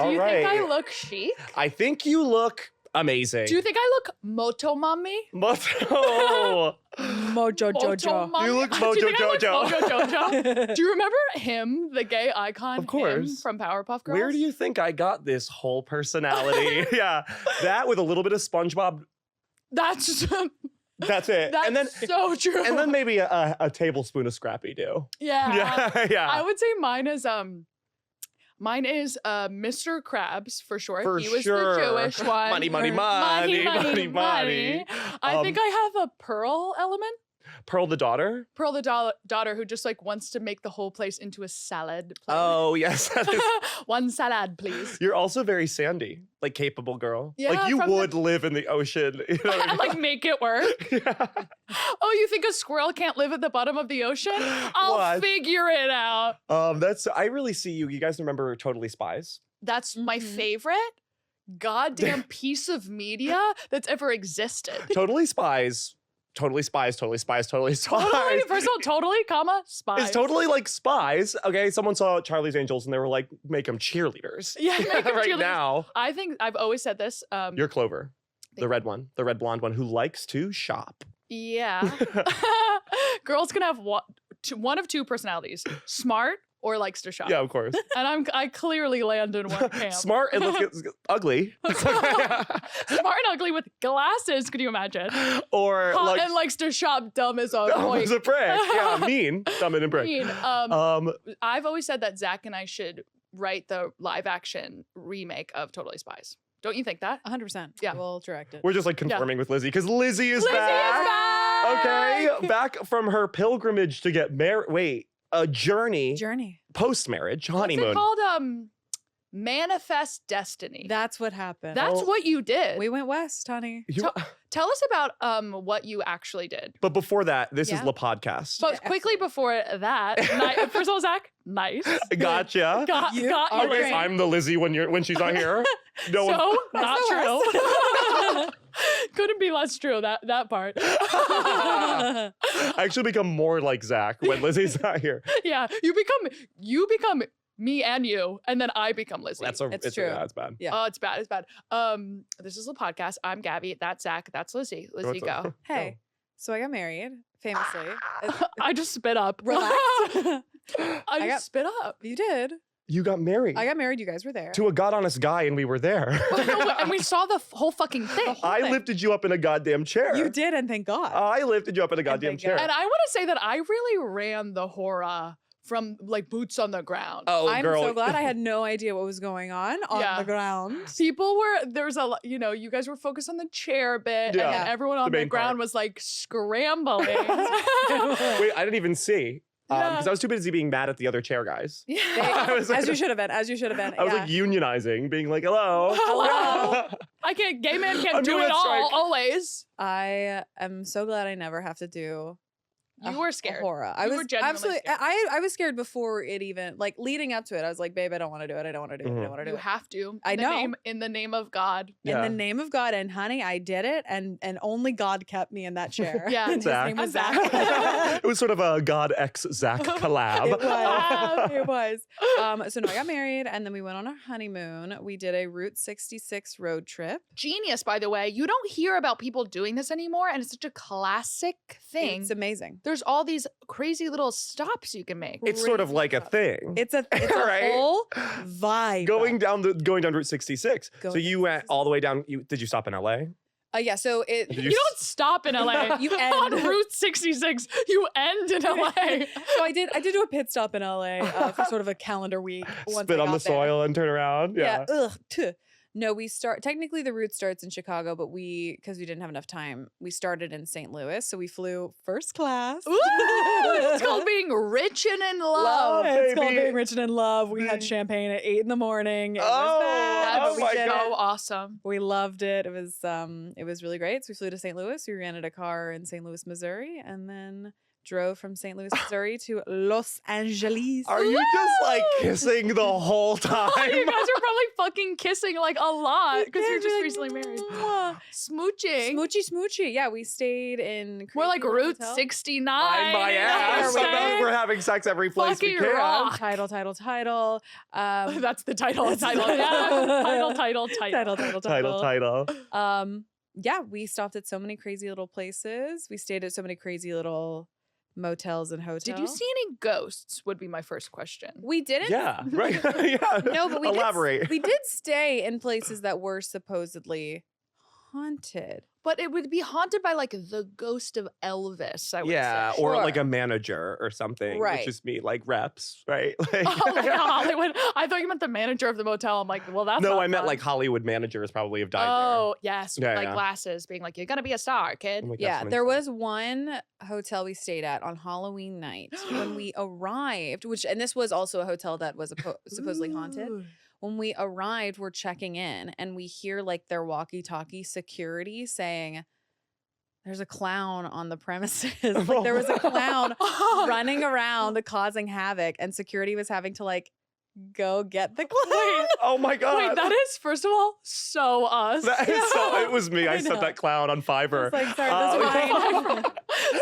Do you right. think I look chic? I think you look amazing. Do you think I look moto mommy? Mojo. Mojo Jojo. mommy? You look Do you think I look Mojo Mojo Jojo? Do you remember him, the gay icon? Of course. Him from Powerpuff Girls? Where do you think I got this whole personality? Yeah, that with a little bit of SpongeBob. That's That's it. that's and then so true. and then maybe a tablespoon of Scrappy Doo. yeah. Yeah. I would say mine is Mr. Krabs for short. For he was sure. the Jewish one. Money, money, Or money, money, money. money. I think I have a Pearl element. Pearl the daughter. Pearl the daughter who just like wants to make the whole place into a salad plate. Oh yes, that is. One salad, please. You're also very Sandy, like capable girl. Yeah, like you from the- would live in the ocean. You know what I And mean? like make it work. Yeah. Oh, you think a squirrel can't live at the bottom of the ocean? I'll What? figure it out. That's. I really see you. You guys remember Totally Spies? That's my Mhm. favorite goddamn piece of media that's ever existed. Totally Spies. Totally Spies. Totally Spies. Totally Spies. Totally, first of all, totally, comma, spies. It's totally like spies. Okay, someone saw Charlie's Angels and they were like, make them cheerleaders. Yeah, make 'em right cheerleaders. now. I think I've always said this. You're Clover, the red one, the red blonde one who likes to shop. Yeah. Girls can have one of two personalities: smart or likes to shop. Yeah, of course. And I clearly land in one camp. Smart and let's get ugly. Smart and ugly with glasses. Could you imagine? Or Hot like and likes to shop. Dumb as a dumb boy. as a brick. Yeah, mean, dumb and a brick. Mean. Um, I've always said that Zach and I should write the live action remake of Totally Spies. Don't you think that? 100%. Yeah. We'll direct it. we're just like confirming with Lizzie because Lizzie is Lizzie back. is back. Okay, back from her pilgrimage to get married. Wait, a journey post marriage, honeymoon. What's it called? Manifest Destiny. That's what happened. That's Oh. what you did. we went west, honey. You- Tell us about what you actually did. but before that, this is Yeah. La Podcast. But Yeah, quickly before that, first of all, Zach, nice. Gotcha. Got You you, are Okay, great. I'm the Lizzie when she's not here. No one. so not the true. Couldn't be less true, that part. I actually become more like Zach when Lizzie's not here. Yeah, you become me and you, and then I become Lizzie. It's it's true. Yeah, it's bad. Yeah. Oh, it's bad. It's bad. This is a podcast. I'm Gabby. That's Zach. That's Lizzie. Lizzie, What's go. up? Hey, so I got married, famously. I just spit up. Relax. I got- just spit up. You did. You got married I got married. You guys were there. to a god honest guy, and we were there. And we saw the whole fucking thing. whole I thing. lifted you up in a goddamn chair. You did, and thank God. I lifted you up in a goddamn thank chair. God. And I want to say that I really ran the horror from like boots on the ground. Oh, I'm girl. so glad I had no idea what was going on Yeah. the ground. People were, there was a lot, you guys were focused on the chair bit, Yeah. and then everyone on the main ground part. was like scrambling. Wait, I didn't even see. Yeah. Because I was too busy being mad at the other chair guys. Yeah. I was As you should have been. As you should have been. I was yeah. like unionizing, being like, hello. Hello. I can't, gay man can't I'm do doing it a all, strike. always. I am so glad I never have to do. You were scared. Horror. I You was were genuinely absolutely. scared. I was scared before it even like leading up to it. I was like, babe, I don't want to do it. I don't want to do it. I Mhm. don't want to do You it. have to. I know. In the name of God. Yeah. In the name of God, and honey, I did it, and only God kept me in that chair. Yeah. And his Zach. name was Zach. Zach. It was sort of a God X Zach collab. It was. Wow. It was. So no, I got married, and then we went on our honeymoon. We did a Route 66 road trip. Genius, by the way. You don't hear about people doing this anymore, and it's such a classic thing. It's amazing. There's all these crazy little stops you can make. It's sort of like a thing. It's a Right? whole vibe. going down Route 66. So Going you went all the way down. Did you stop in LA? Yeah. So it. Did You don't stop in LA. You on end. Route 66. You end in LA. So I did do a pit stop in LA for sort of a calendar week. Once Spit I on the got there. soil and turn around? Yeah. Ugh. Tuh. No, technically the route starts in Chicago, but because we didn't have enough time, we started in St. Louis. So we flew first class. Ooh, it's called being rich and in love. It's called baby. being rich and in love. We had Mm. champagne at 8 a.m. It was Oh, bad, That's but we my did so it. awesome. We loved it. It was really great. So we flew to St. Louis. We rented a car in St. Louis, Missouri, and then drove from St. Louis, Missouri to Los Angeles. Are you just like kissing the whole time? You guys are probably fucking kissing like a lot because you're just like, recently married. "Mwah." Smooching. Smoochy. Yeah, we stayed in. We're like crazy Route hotel. 69. Mind my ass. Okay? We're having sex every place we Fucking can. rock. Title. That's the title. That's the Title. title. Yeah. Title. Title. Yeah, we stopped at so many crazy little places. We stayed at so many crazy little motels and hotels. Did you see any ghosts? Would be my first question. We didn't. Yeah, right. Yeah. No, but we Elaborate. we did stay in places that were supposedly haunted. But it would be haunted by like the ghost of Elvis, I would Yeah, say. or Sure. like a manager or something. Right. Which is me, like reps, right? Like, Oh, like Hollywood. I thought you meant the manager of the motel. I'm like, well, that's no, not I meant fun. like Hollywood managers probably have died Oh, yes. Yeah, with like yeah. glasses being like, you're going to be a star, kid. there. Oh my God, Yeah, someone there said- was one hotel we stayed at on Halloween night when we arrived, and this was also a hotel that was supposedly haunted. Ooh. When we arrived, we're checking in and we hear like their walkie-talkie security saying, "There's a clown on the premises." Like there was a clown running around causing havoc, and security was having to like go get the clown. Oh my God. Wait, that is, first of all, so us. That is so, it was me. I I set know. that clown on Fiverr. It's like, sorry, that's mine.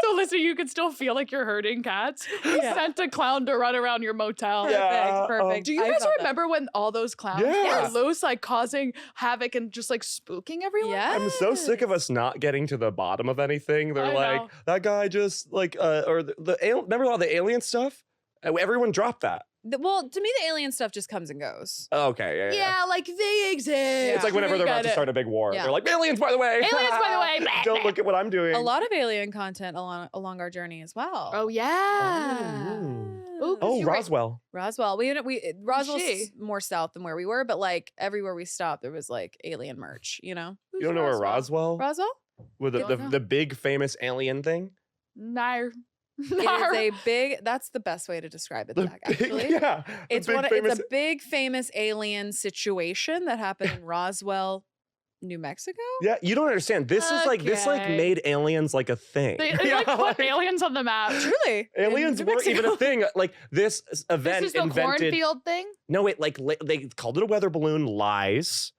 So listen, you can still feel like you're hurting cats. You Yeah. sent a clown to run around your motel. Yeah, Perfect. Do you I guys felt that. remember when all those clowns Yeah. were loose, like causing havoc and just like spooking everyone? Yeah. I'm so sick of us not getting to the bottom of anything. They're I like, know. that guy just like, or remember all the alien stuff? Everyone dropped that. Well, to me, the alien stuff just comes and goes. Okay, yeah. Yeah, like they exist. It's like whenever they're about Got to it. start a big war. Yeah. They're like, aliens, by the way. Aliens, by the way. Blah, Don't blah. look at what I'm doing. A lot of alien content along our journey as well. Oh yeah. Ooh, Oh, you're right. Roswell. Roswell. Roswell's she? more south than where we were, but like everywhere we stopped, there was like alien merch. You know, You don't know where Roswell? Roswell. With Don't know. the big famous alien thing? No. It is a big. That's the best way to describe it. The Zach, big- actually, yeah. the it's big It's a big famous alien situation that happened in Roswell, New Mexico. Yeah, you don't understand. This is like this Okay. made aliens like a thing. They Yeah, like put like, aliens on the map. Truly, in aliens New weren't even a Mexico. thing. Like this event This is the invented. cornfield thing. No, it like they called it a weather balloon. Lies.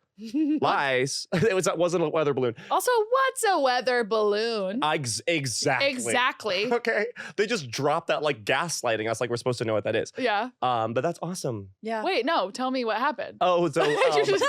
Lies. It wasn't a weather balloon. Also, what's a weather balloon? Exactly. Exactly. Okay. They just dropped that like gaslighting us like we're supposed to know what that is. Yeah. But that's awesome. Yeah. Wait, no. Tell me what happened. Oh, so You just-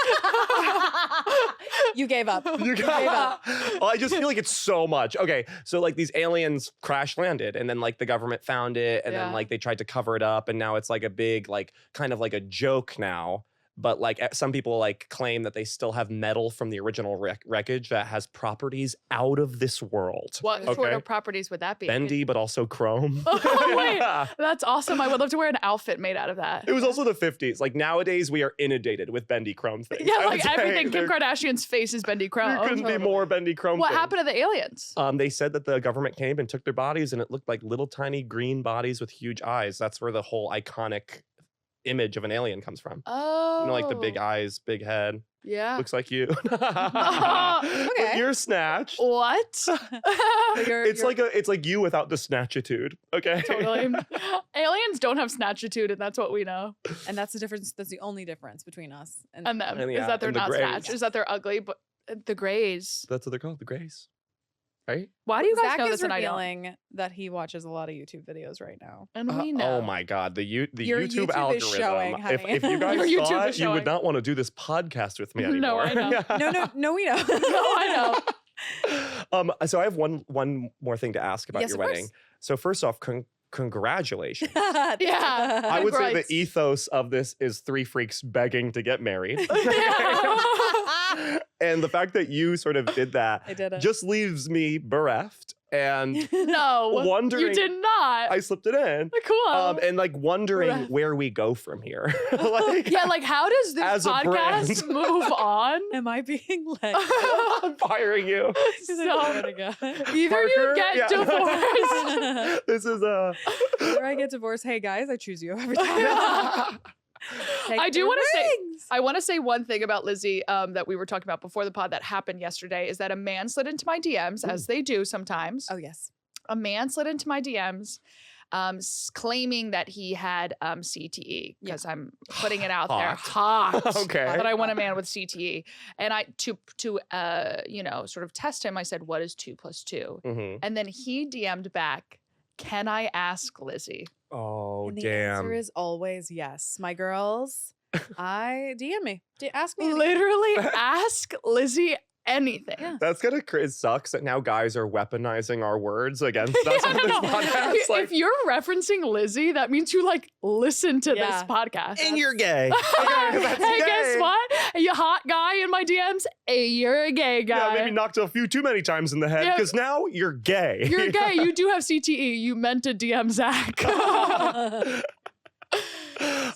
You gave up. you gave up. Well, I just feel like it's so much. Okay, so like these aliens crash landed, and then like the government found it, and Yeah. then like they tried to cover it up, and now it's like a big like kind of like a joke now. But like some people like claim that they still have metal from the original wreckage that has properties out of this world. What sort Okay. of properties would that be? Bendy, but also chrome. Oh, wait. Yeah. That's awesome. I would love to wear an outfit made out of that. It was also the 50s. Like nowadays, we are inundated with bendy chrome things. Yeah, I would like say everything. Kim there- Kardashian's face is bendy There chrome. couldn't be more bendy chrome. What things. happened to the aliens? They said that the government came and took their bodies, and it looked like little tiny green bodies with huge eyes. That's where the whole iconic image of an alien comes from. Oh. You know, like the big eyes, big head. Yeah. Looks like you. Okay. But you're snatched. What? It's like you without the snatchitude. Okay. Totally. Aliens don't have snatchitude, and that's what we know. and that's the difference. That's the only difference between us And them And is yeah, that they're and the not grays. snatched. Is that they're ugly, but the grays. That's what they're called, the Grays. Right? Why do you guys Zach know is this and I don't? revealing that he watches a lot of YouTube videos right now. And we know. Oh my God, the Your YouTube YouTube is algorithm. showing, if honey. you guys Your saw YouTube it, is you would showing. not want to do this podcast with me No, anymore. I know. No, we know. No, I know. So I have one more thing to ask about Yes, your of course. wedding. So first off, congratulations. Yeah. I would say the Congrats. ethos of this is three freaks begging to get married. And the fact that you sort of did that I did it. just leaves me bereft and No. wondering. You did not. I slipped it in. Cool. And like wondering Bereft. where we go from here. Like, yeah, like how does this as a podcast brand. move on? Am I being led? I'm firing you. So Either either you get yeah. divorced. This is I get divorced. Hey guys, I choose you every time. Take I do the want to say, rings. I want to say one thing about Lizzie that we were talking about before the pod that happened yesterday is that a man slid into my DMs, as they do sometimes. Oh yes. A man slid into my DMs claiming that he had CTE because I'm putting it out there. Hot. Okay. That I want a man with CTE. And I to sort of test him, I said, what is 2 + 2? Mhm. And then he DM'd back, can I ask Lizzie? Oh, And the damn. answer is always yes. My girls, DM me. Ask me. anything. Literally ask Lizzie anything. Yeah. That's it sucks that now guys are weaponizing our words against us on I this know. podcast. If Like, you're referencing Lizzie, that means you like listen to Yeah. this podcast. and you're gay. Hey, that's guess gay. what? You hot guy in my DMs? Hey, you're a gay guy. Yeah, maybe knocked a few too many times in the head Yeah. because now you're gay. You're gay. You do have CTE. You meant to DM Zach.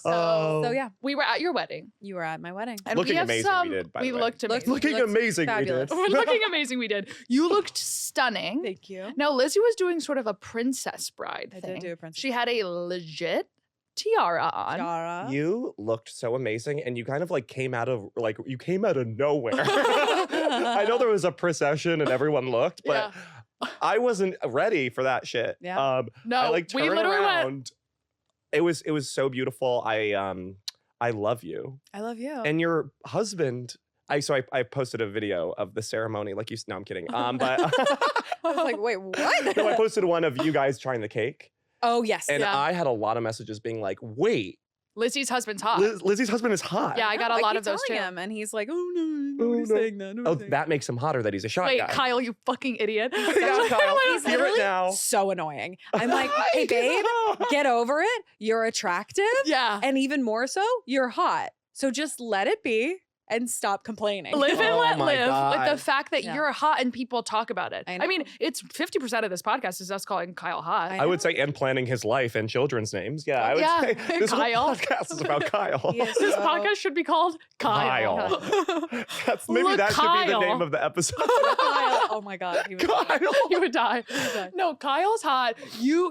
So yeah, we were at your wedding. you were at my wedding. And Looking we have amazing some, we did, by we the way. looked amazing. Looking Looked amazing fabulous. we We're did. looking amazing we did. You looked stunning. Thank you. Now, Lizzie was doing sort of a princess bride I thing. did do a princess. She had a legit tiara on. Tiara. You looked so amazing, and you kind of like came out of nowhere. I know there was a procession and everyone looked, but I wasn't ready for that shit. Yeah. No, I like we turned literally went. around. It was so beautiful. I love you I love you. and your husband. I posted a video of the ceremony. Like you, no, I'm kidding. But I was like, wait, what? no, I posted one of you guys trying the cake, Oh yes. and Yeah. I had a lot of messages being like, "Wait, Lizzie's husband's hot. Lizzie's husband is hot." Yeah, I got a know, lot keep of those telling too. him, and he's like, oh no, Oh, nobody's no. saying that. Oh, nobody's saying that makes him hotter that he's a shot Wait, guy. Kyle, you fucking idiot. Yeah, Kyle, He's hear it literally now. so annoying. I'm like, hey babe, get over it. You're attractive, Yeah. and even more so, you're hot. So just let it be and stop complaining. Live and Oh let my live with God. the fact that Yeah. you're hot and people talk about it. I I mean, know. it's 50% of this podcast is us calling Kyle hot. I I would know. say, and planning his life and children's names. Yeah, I would Yeah. say this whole Kyle. podcast is about Kyle. He is This so- podcast should be called Kyle. Maybe Look, that should be the Kyle. name of the episode. Kyle. Oh my god. He was Kyle. You would die. die. No, Kyle's hot.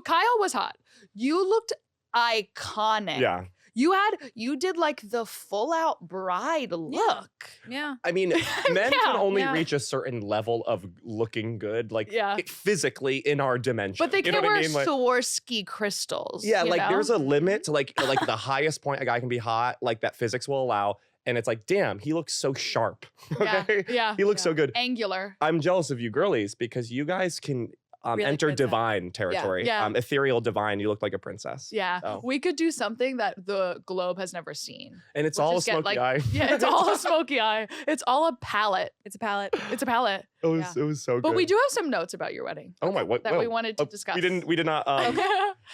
Kyle was hot. You looked iconic. Yeah. You did like the full out bride look. Yeah. I mean, men Yeah, can only yeah. reach a certain level of looking good, like Yeah. physically in our dimension. But they You can't know what wear I mean? Like, Swarovski crystals. yeah, you like know? there's a limit to like the highest point a guy can be hot, like that physics will allow. And it's like, damn, he looks so sharp. Okay. Yeah. He looks so Yeah. good. Angular. I'm jealous of you girlies because you guys can Really enter princess. divine territory. Yeah. Ethereal divine. You look like a princess. Yeah. So. We could do something that the globe has never seen. And it's We'll all a just get, smoky like- eye. Yeah, it's all a smoky eye. It's all a palette. It's a palette. It's a palette. It was so good. But we do have some notes about your wedding Oh my, what? that we whoa. wanted to Oh, discuss. We did not.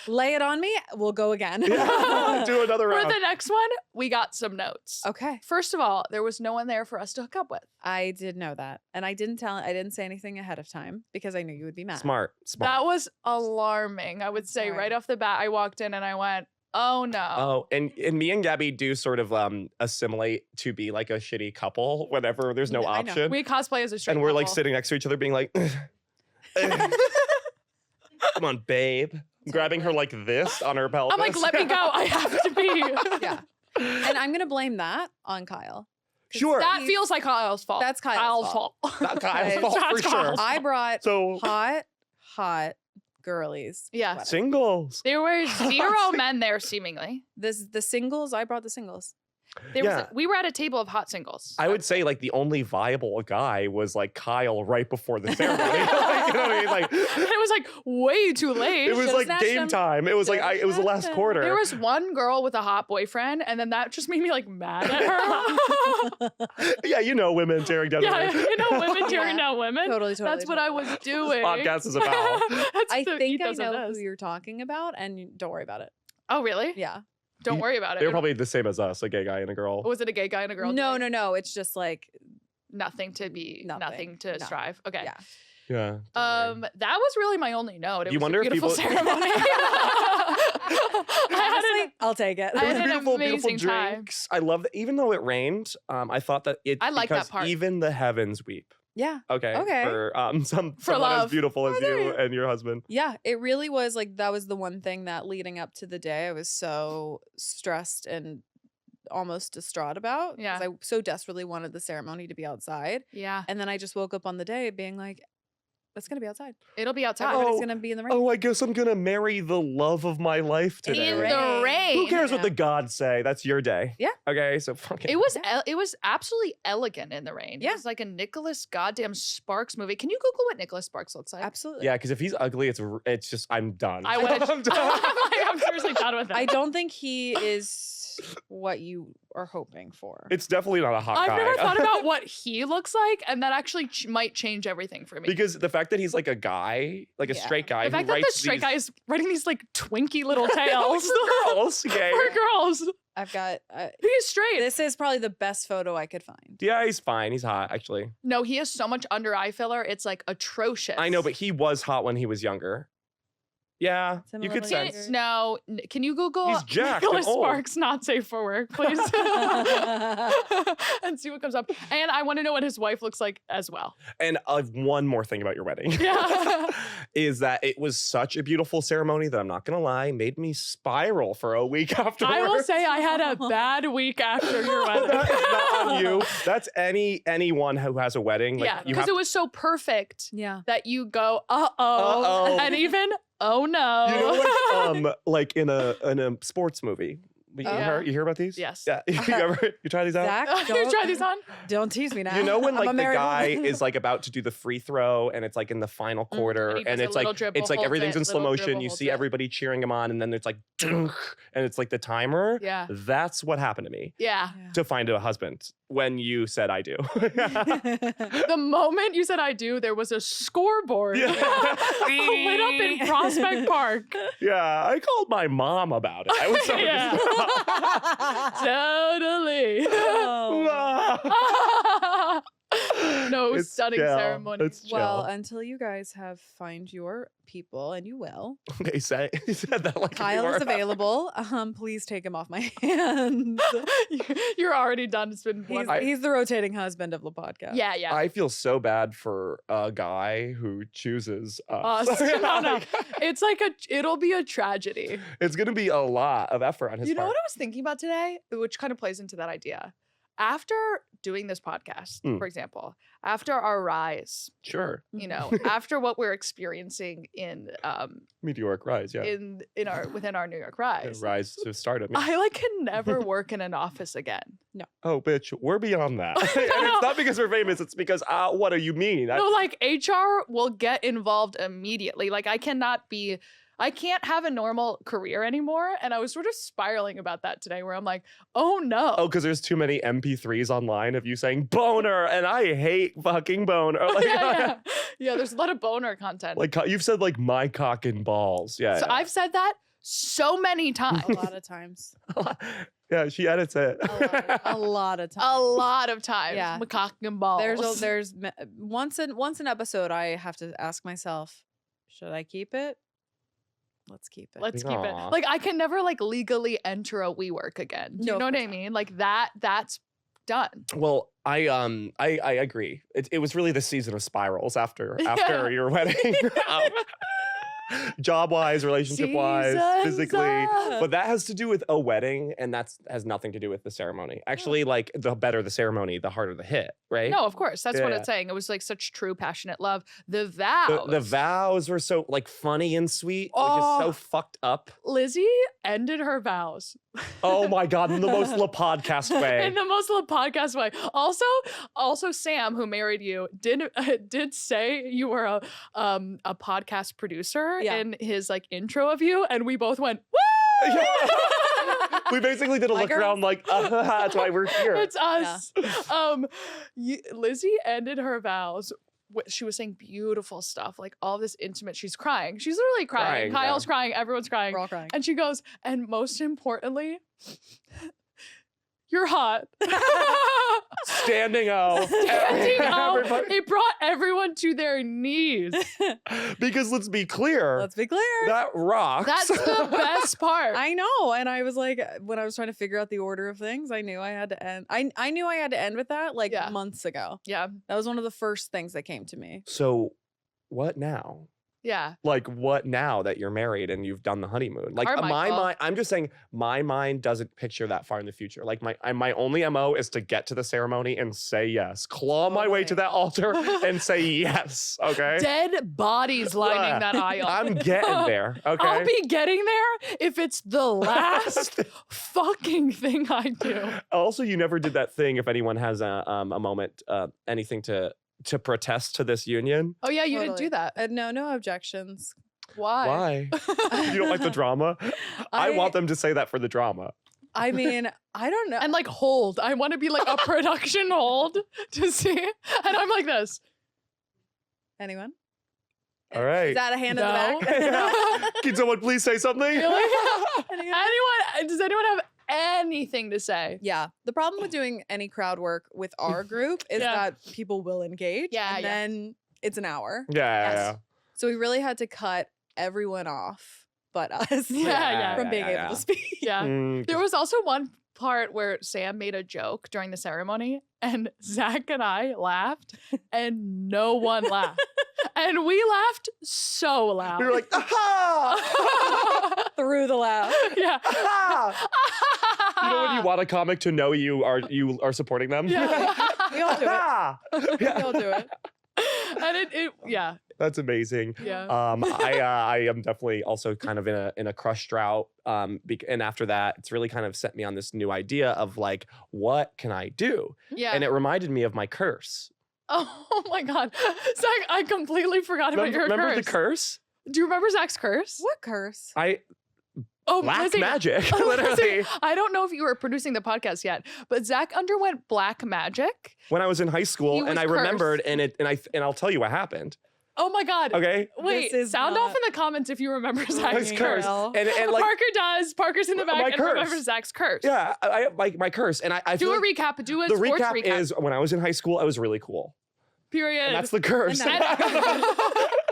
Lay it on me. We'll go again. Yeah, do another For round. the next one, we got some notes. Okay. First of all, there was no one there for us to hook up with. I did know that. And I didn't say anything ahead of time because I knew you would be mad. Smart. That was alarming. I would say Sorry. right off the bat, I walked in and I went, oh no. Oh, and me and Gabby do sort of assimilate to be like a shitty couple whenever there's no I know. option. We cosplay as a straight And we're like couple. sitting next to each other being like, come on, babe. Grabbing her like this on her pelvis. I'm like, let me go. I have to be. Yeah. And I'm gonna blame that on Kyle. 'Cause Sure. That he's- feels like Kyle's fault. That's Kyle's fault. Not Kyle's That's fault for Kyle's sure. fault. I brought So hot girlies. Yeah. wedding. singles. There were zero men there, seemingly. The singles, I brought the singles. We were at a table of hot singles. I would say like the only viable guy was like Kyle right before the ceremony. Like, you know what I mean? Like And it was like way too late. it was Should've like snatched game him. time. It was like it was the last Should've quarter. There was one girl with a hot boyfriend, and then that just made me like mad at her. Yeah, you know, women tearing down. Yeah, the you know, women tearing Yeah. down women. Totally. That's what I was doing. podcast is about. That's I the think I ethos of know who this. you're talking about, and don't worry about it. Oh, really? Yeah. Don't worry about it. They were probably the same as us, a gay guy and a girl. Was it a gay guy and a girl? No, doing no. It's just like Nothing to be, Nothing. nothing to No. strive. Okay. Yeah. Yeah. don't worry. That was really my only note. It You was wonder a if beautiful people- ceremony. I had honestly, I'll take it. I There was had an beautiful, beautiful amazing time. drinks. I love that. Even though it rained, I thought that it. I like that because part. Even the heavens weep. Yeah. Okay. Okay. For someone love. as beautiful as Oh, there you you- and your husband. Yeah, it really was like that was the one thing that leading up to the day I was so stressed and almost distraught about. 'cause Yeah. I so desperately wanted the ceremony to be outside. Yeah. And then I just woke up on the day being like, It's gonna be outside. It'll be outside. Everybody's Oh, gonna be in the rain. Oh, I guess I'm gonna marry the love of my life today. In rain. the rain. Who cares what Yeah. the gods say? That's your day. Yeah. Okay, so fucking. It was absolutely elegant in the rain. Yeah. It was like a Nicholas goddamn Sparks movie. Can you Google what Nicholas Sparks looks like? Absolutely. Yeah, because if he's ugly, it's just I'm done. I would. I'm done. I'm seriously done with that. I don't think he is what you are hoping for. It's definitely not a hot I've guy. never thought about what he looks like, and that actually might change everything for me. Because the fact that he's like a guy, like a Yeah. straight guy, the fact who that the writes straight these guy is writing these like twinky little tales for girls, okay. for girls. I've got. He's straight. This is probably the best photo I could find. Yeah, he's fine. He's hot, actually. No, he has so much under eye filler. It's like atrocious. I know, but he was hot when he was younger. Yeah, Similar you could to sense. yours. No, can you Google He's jacked and Nicholas old. Sparks not safe for work, please? And see what comes up. And I want to know what his wife looks like as well. And one more thing about your wedding. Yeah. Is that it was such a beautiful ceremony that I'm not gonna lie, made me spiral for a week afterwards. I will say I had a bad week after your wedding. That is not on you. That's anyone who has a wedding. Like, Yeah, you because have it was so perfect Yeah. that you go, uh-oh, Uh-oh. and even, oh no. you know, like in a sports movie. You, Oh. hear about these? Yes. Yeah. You try these out? Zach, You try these on? don't tease me now. You know when I'm a like the married guy woman. is like about to do the free throw and it's like in the final quarter and he does and a it's little like dribble, it's like holds everything's it, in slow little motion. dribble, You holds see it. everybody cheering him on and then there's like and it's like the timer. Yeah. That's what happened to me Yeah. to find a husband when you said I do. The moment you said I do, there was a scoreboard Yeah. lit up in Prospect Park. Yeah, I called my mom about it. I was so Yeah. Totally. Oh. No, it was It's stunning chill. ceremony. It's chill. Well, until you guys have find your people, and you will. Okay, he said that like Kyle we is were- available. Please take him off my hands. You're already done. It's been one. He's the rotating husband of the podcast. Yeah, yeah. I feel so bad for a guy who chooses us. Us. No. It's like it'll be a tragedy. It's gonna be a lot of effort on his You know part. what I was thinking about today, which kind of plays into that idea. After doing this podcast, Mm. for example, after our rise, Sure, you know, after what we're experiencing in meteoric rise. Yeah, in our within our New York Yeah, rise, rise to stardom. Yeah. I like can never work in an office again. Oh, bitch, we're beyond that. And No. it's not because we're famous. It's because what do you mean? No, like HR will get involved immediately. Like I can't have a normal career anymore. And I was sort of spiraling about that today where I'm like, oh no. Oh, because there's too many MP3s online of you saying boner, and I hate fucking boner. Like, yeah. Yeah, there's a lot of boner content. like you've said like my cock and balls. Yeah. So I've said that so many times. A lot of times. Yeah, she edits it. A lot of times. A lot of times. Yeah. Macaque and balls. There's once an episode I have to ask myself, should I keep it? Let's keep it. Let's keep Aw. it. Like I can never like legally enter a WeWork again. Do No, you know of what I course not. mean? Like that's done. Well, I agree. It was really the season of spirals after Yeah. your wedding. Job wise, relationship wise, Seasons physically. up. But that has to do with a wedding, and has nothing to do with the ceremony. Actually, like the better the ceremony, the harder the hit, right? No, of course. That's what Yeah. it's saying. It was like such true passionate love. The vows. The vows were so like funny and sweet, which is Oh. so fucked up. Lizzie ended her vows. Oh my god, in the most La podcast way. In the most podcast way. Also, Sam, who married you, did say you were a podcast producer Yeah. in his like intro of you, and we both went, woo! We basically did a My look girls. around like, that's why we're here. It's us. Lizzie ended her vows. She was saying beautiful stuff, like all this intimate. She's crying. She's literally crying. Crying, Kyle's yeah. crying. Everyone's crying. We're all crying. And she goes, and most importantly, you're hot. Standing O. Standing O. Everybody- It brought everyone to their knees. Because let's be clear, Let's be clear. that rocks. That's the best part. I know. And I was like, when I was trying to figure out the order of things, I knew I had to end. I knew I had to end with that like Yeah. months ago. Yeah. That was one of the first things that came to me. So, what now? Yeah. Like, what now that you're married and you've done the honeymoon? Like, my Carmichael. mind, I'm just saying, my mind doesn't picture that far in the future. Like, my only MO is to get to the ceremony and say yes, claw my way to that altar and say yes. Okay. Dead bodies lining that aisle. I'm getting there. Okay. I'll be getting there if it's the last fucking thing I do. Also, you never did that thing. If anyone has a moment, anything to protest to this union. Oh yeah, you didn't Totally. do that. No objections. Why? Why? You don't like the drama? I want them to say that for the drama. I mean, I don't know. And like hold. I want to be like a production hold to see. And I'm like this. Anyone? All right. Is that a hand No. in the back? Can someone please say something? Really? Anyone? Anyone? Does anyone have anything to say? Yeah. The problem with doing any crowd work with our group is Yeah. that people will engage. Yeah, And yeah. then it's an hour. Yeah. So we really had to cut everyone off but us Yeah. from being able to speak. Yeah. Mm, There was also one part where Sam made a joke during the ceremony and Zach and I laughed and no one laughed. And we laughed so loud. we were like, aha! Through the laugh. yeah. aha! You know when you want a comic to know you are supporting them? Yeah. We all do it. Aha! We all do it. And it yeah. That's amazing. Yeah. I am definitely also kind of in a crush drought. And after that, it's really kind of set me on this new idea of like, what can I do? Yeah. And it reminded me of my curse. Oh my God. Zach, I completely forgot about your Remember curse. the curse? Do you remember Zach's curse? What curse? Oh, Black Lizzie. magic, Oh, literally. Lizzie, I don't know if you were producing the podcast yet, but Zach underwent black magic. When I was in high He school, was and I remembered, and I'll tell you what happened. Oh my God. Okay. Wait, This is sound off not- in the comments if you remember Zach's His curse. curse. Girl. And like, Parker does. Parker's in the My back and curse. remembers Zach's curse. yeah, I like my curse, and I Do feel a like recap. Do a the sports recap is when I was in high school, I was really cool, period. and that's the curse. And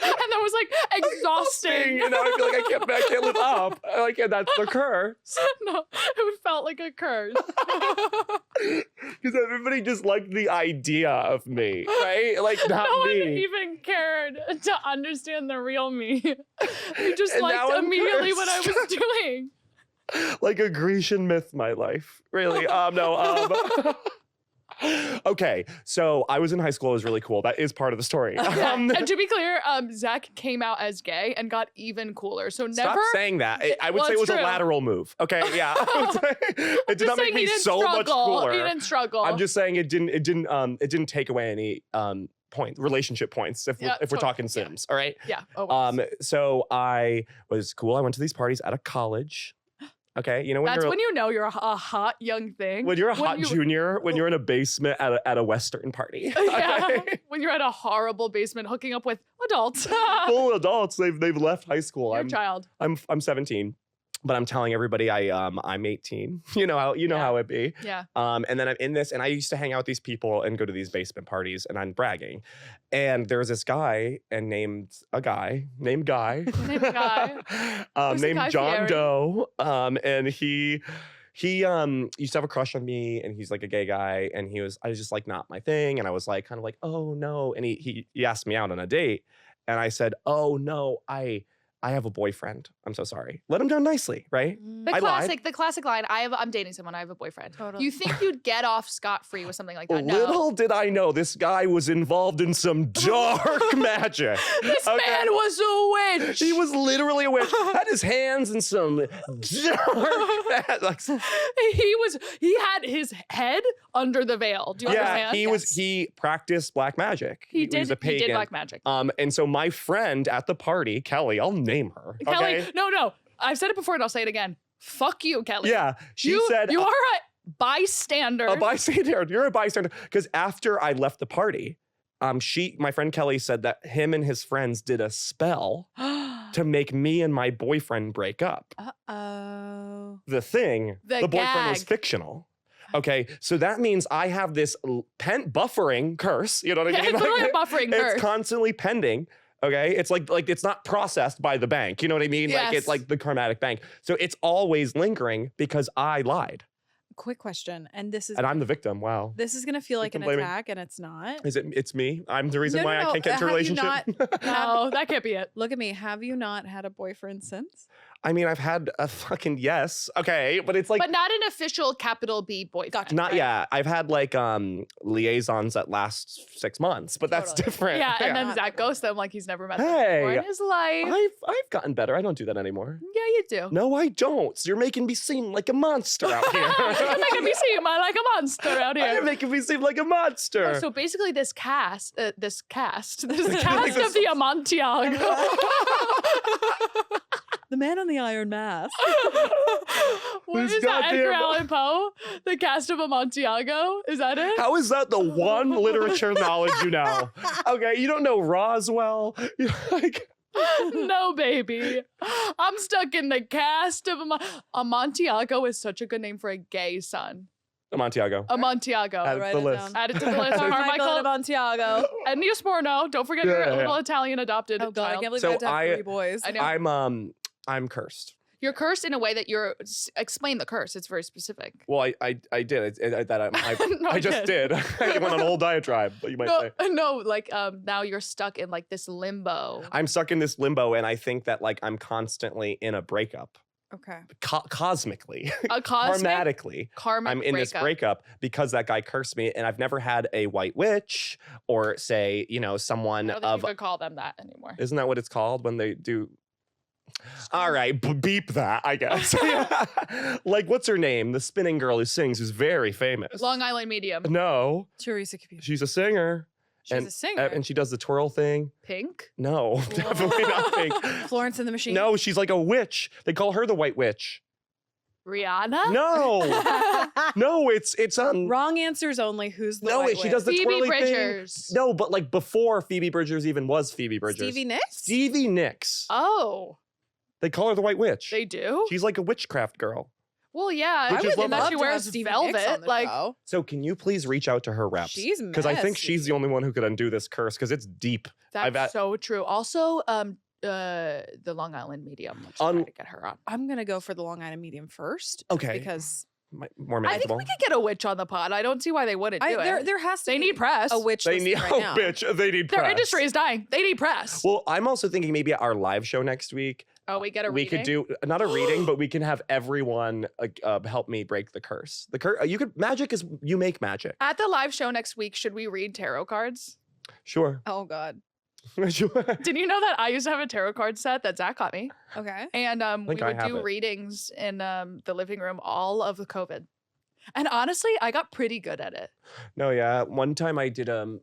And that was like exhausting. And now I feel like I can't live up. Like, and that's the curse. No, it felt like a curse. Because everybody just liked the idea of me, right? Like, not No one me. even cared to understand the real me. They just And now liked I'm immediately what I cursed. was doing. Like a Grecian myth, my life. Really. Okay, so I was in high school. It was really cool. That is part of the story. Yeah. And to be clear, Zach came out as gay and got even cooler. So Stop never. saying that. I would Well, say it it's was a true. lateral move. Okay, yeah. I would say it did Just not make saying he me didn't so much struggle. cooler. He didn't struggle. I'm just saying it didn't take away any relationship points if Yeah, we're talking totally. Sims. All right. Yeah. Oh, well. So I was cool. I went to these parties out of college. Okay, you know when That's you're when you know you're a hot young thing. when you're a hot you- junior, when you're in a basement at a Western party. Yeah. Okay? When you're at a horrible basement hooking up with adults. Full adults. They've left high school. Your child. I'm 17, but I'm telling everybody I'm 18. You know how it be. Yeah. And then I'm in this, and I used to hang out with these people and go to these basement parties, and I'm bragging. And there was this guy named Guy, Named Guy. Who's the named Guy John Fieri? Doe. And he used to have a crush on me, and he's like a gay guy, and I was just like not my thing, and I was like kind of like, oh no, and he asked me out on a date, and I said, oh no, I have a boyfriend. I'm so sorry. Let him down nicely, right? The I lied. classic line. I'm dating someone. I have a boyfriend. Totally. You think you'd get off scot-free with something like that? No. Little did I know this guy was involved in some dark magic. This Okay? man was a witch. He was literally a witch. Had his hands in some dark like, He had his head under the veil. Do you yeah, understand? he practiced black magic. He was did. a He did pagan. black magic. And so my friend at the party, Kelly, I'll name her. Kelly, Okay? no. I've said it before and I'll say it again. Fuck you, Kelly. Yeah. She you, said you are a bystander. a bystander. You're a bystander. Because after I left the party, my friend Kelly said that him and his friends did a spell to make me and my boyfriend break up. Uh-oh. The thing, The the boyfriend was gag. fictional. Okay, so that means I have this buffering curse. You know what I mean? It's literally a buffering curse. It's constantly pending. Okay, it's like it's not processed by the bank. You know what I mean? Like Yes. it's like the karmatic bank. So it's always lingering because I lied. quick question, and And I'm the victim. Wow. this is gonna feel like an can blame me. attack, and it's not. Is it? It's me. I'm the reason No, why no, I no. can't get into a Have you relationship. No, that can't be it. Look at me. Have you not had a boyfriend since? I mean, I've had a fucking yes. Okay, but it's like But not an official capital B boyfriend. Gotcha. not right? I've had like liaisons that last 6 months, but that's Totally. different. Yeah, and then Not Zach ghosts them like he's never met them Hey, before in his life. I've gotten better. I don't do that anymore. Yeah, you do. No, I don't. So you're making me seem like a monster out here. You're making me seem like a monster out You're here. making me seem like a monster. So basically, this cast of This- the Amontillado. The man in the iron mask. What This is that, Edgar goddamn- Allan Poe? The cast of Amontillado? Is that it? How is that the one literature knowledge you know? Okay, you don't know Roswell. You're like, No, baby. I'm stuck in the cast of Amontillado is such a good name for a gay son. Amontillado. Amontillado. Add it Write to the it list. down. Add it to the list. Carmichael Carmichael Montiago. and Neosporno. Don't forget your Yeah, yeah. little Italian adopted Oh god, I child. can't believe So I have to have I- 3 boys. I know. I'm cursed. You're cursed in a way that you're. Explain the curse. It's very specific. Well, I did. No, I just did. I went on a whole diatribe, you might say. No, like now you're stuck in like this limbo. I'm stuck in this limbo, and I think that like I'm constantly in a breakup, Okay. cosmically, A cosmic karmatically. karmic I'm in this breakup because that guy cursed me, and I've never had a white witch or say, someone I don't think of. you could call them that anymore. Isn't that what it's called when they do? All right, beep that, I guess. Like, what's her name? The spinning girl who sings, who's very famous. Long Island Medium. No, Teresa Caputo. she's a singer. She's a singer. And she does the twirl thing. Pink. No, definitely not pink. Florence and the Machine. No, she's like a witch. They call her the White Witch. Rihanna. No, no, it's Wrong answers only. Who's the No, white she witch? does the Phoebe twirly thing. Bridgers. No, but like before Phoebe Bridgers even was Phoebe Bridgers. Stevie Nicks? Stevie Nicks. Oh, They call her the White Witch. they do. She's like a witchcraft girl. Well, yeah. Which I is would love that she to have wears Stevie Nicks on velvet. the Like, show. So can you please reach out to her reps? She's Because I think she's the messy. only one who could undo this curse because it's deep. I've that's had- so true. Also, the Long Island Medium. Let's try to get her on. I'm gonna go for the Long Island Medium first. Okay. Because More I think manageable. we could get a witch on the pod. I don't see why they wouldn't do it. there has to They be need press. a witch They listening need right oh now. bitch. They need Their press. industry is dying. They need press. Well, I'm also thinking maybe at our live show next week Oh, we get a we reading? could do not a reading, but we can have everyone help me break the curse. The curse. You could magic is you make magic. At the live show next week, should we read tarot cards? Sure. Oh god. Sure. Did you know that I used to have a tarot card set that Zach got me? Okay. And we think I would have do it. readings in the living room all of the COVID. And honestly, I got pretty good at it. No, yeah. One time I did an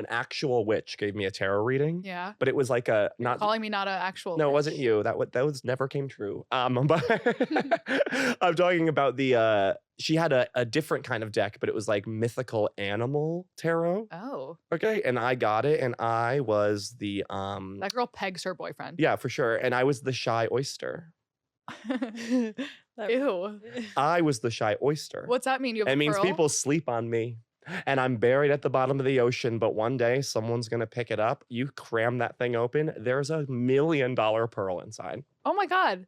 actual witch gave me a tarot reading, Yeah. but it was like a You're not. calling me not an actual No, it witch. wasn't you. That was never came true. But I'm talking about the. She had a different kind of deck, but it was like mythical animal tarot. Oh, Okay, and I got it, and I was the that girl pegs her boyfriend. Yeah, for sure, and I was the shy oyster. Ew. I was the shy oyster. What's that mean? You have It a means pearl? people sleep on me. And I'm buried at the bottom of the ocean, but one day someone's gonna pick it up. You cram that thing open, there's $1 million pearl inside. Oh my God.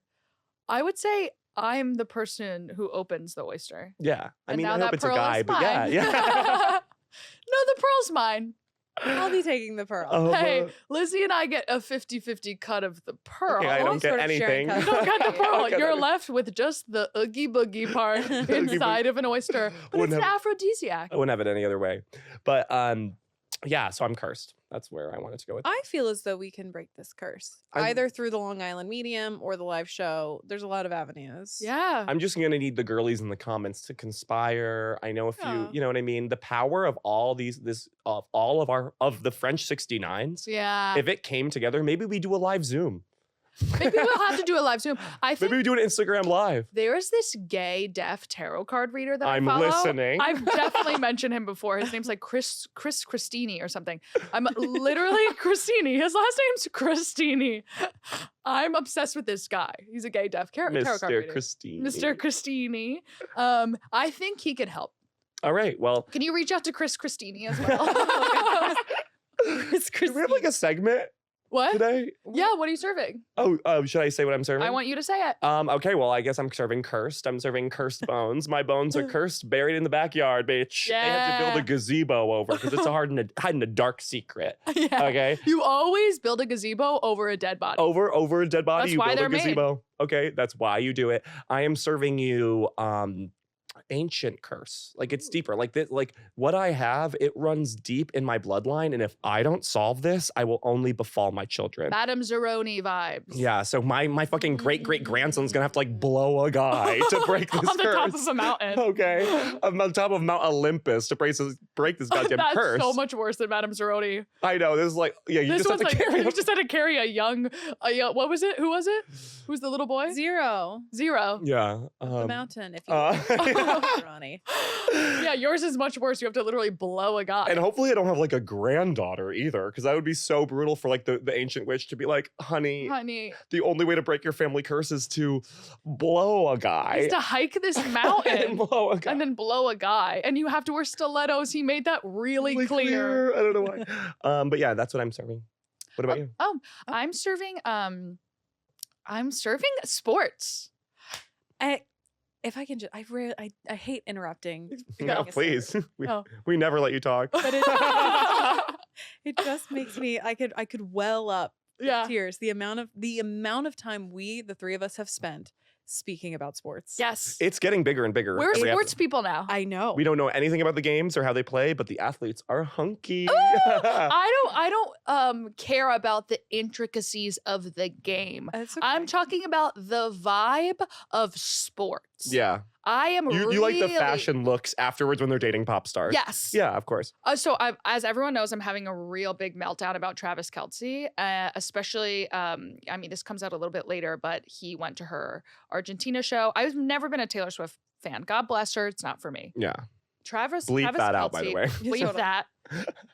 I would say I'm the person who opens the oyster. Yeah. I And mean, now I that hope it's a pearl is guy, but yeah, mine. yeah. No, the pearl's mine. I'll be taking the pearl. Oh, Hey, but- Lizzie and I get a 50-50 cut of the pearl. Okay, I don't sort get of sharing anything. You don't get the Yeah. pearl. Okay, You're then. left with just the oogie boogie part Oogie inside of an oyster. But Wouldn't it's an have- aphrodisiac. I wouldn't have it any other way. But yeah, so I'm cursed. That's where I wanted to go with. I feel as though we can break this curse I'm- either through the Long Island Medium or the live show. There's a lot of avenues. Yeah. I'm just gonna need the girlies in the comments to conspire. I know a few, Yeah. you know what I mean? The power of all of the French 69s. Yeah. If it came together, maybe we do a live Zoom. Maybe we'll have to do a live Zoom. I think Maybe we do an Instagram live. there is this gay deaf tarot card reader that I'm I follow. listening. I've definitely mentioned him before. His name's like Chris Christini or something. I'm literally Christini. His last name's Christini. I'm obsessed with this guy. He's a gay deaf tarot card Mr. reader. Christine. Mr. Christini. I think he could help. All right. Well, Can you reach out to Chris Christini as well? Chris do we have like a segment? What? Did I? Yeah, what are you serving? Oh, should I say what I'm serving? I want you to say it. Okay, well, I guess I'm serving cursed. I'm serving cursed bones. My bones are cursed, buried in the backyard, bitch. They have to build a gazebo over because it's hiding a dark secret. Yeah. Okay. You always build a gazebo over a dead body. Over a dead body, That's you why build a they're made. gazebo. Okay, that's why you do it. I am serving you ancient curse. Like it's deeper. Like this, like what I have, it runs deep in my bloodline, and if I don't solve this, I will only befall my children. Madame Zeroni vibes. Yeah, so my fucking great grandson's gonna have to like blow a guy to break this On the curse. top of a mountain. Okay, I'm on top of Mount Olympus to break this goddamn That's curse. so much worse than Madame Zeroni. I know. This is like, yeah, you This just have was to like, carry. you just had to carry a young, what was it? Who was it? Who's the little boy? Zero. Zero. Yeah. The mountain. If you Ronnie. Yeah, yours is much worse. You have to literally blow a guy. And hopefully I don't have like a granddaughter either, because that would be so brutal for like the ancient witch to be like, honey, the only way to break your family curse is to blow a guy. Is to hike this mountain and blow a guy. and then blow a guy. And you have to wear stilettos. He made that really clear. I don't know why. But yeah, that's what I'm serving. What about you? I'm serving sports. If I can just, I hate interrupting. No, please. Oh. We never let you talk. But it just makes me, I could well up Yeah. tears. The amount of time the three of us have spent speaking about sports. Yes. It's getting bigger and bigger. We're every sports episode. people now. I know. We don't know anything about the games or how they play, but the athletes are hunky. I don't care about the intricacies of the game. It's I'm okay. talking about the vibe of sports. Yeah. I am You like the fashion looks afterwards when they're dating pop stars. Yes. Yeah, of course. As everyone knows, I'm having a real big meltdown about Travis Kelce, especially, I mean, this comes out a little bit later, but he went to her Argentina show. I've never been a Taylor Swift fan. God bless her. It's not for me. Yeah. Travis Bleep that Kelce, out, by the way. Bleep that.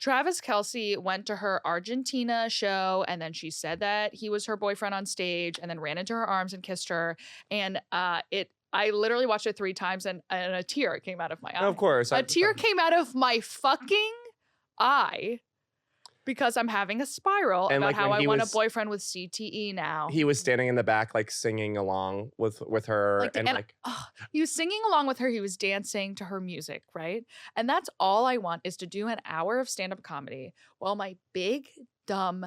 Travis Kelce went to her Argentina show, and then she said that he was her boyfriend on stage, and then ran into her arms and kissed her. And I literally watched it 3 times, and a tear came out of my eye. Of course. A tear came out of my fucking eye because I'm having a spiral And, about like, how when I he want was- a boyfriend with CTE now. He was standing in the back, like singing along with her, He was singing along with her. He was dancing to her music, right? And that's all I want is to do an hour of stand-up comedy while my big, dumb,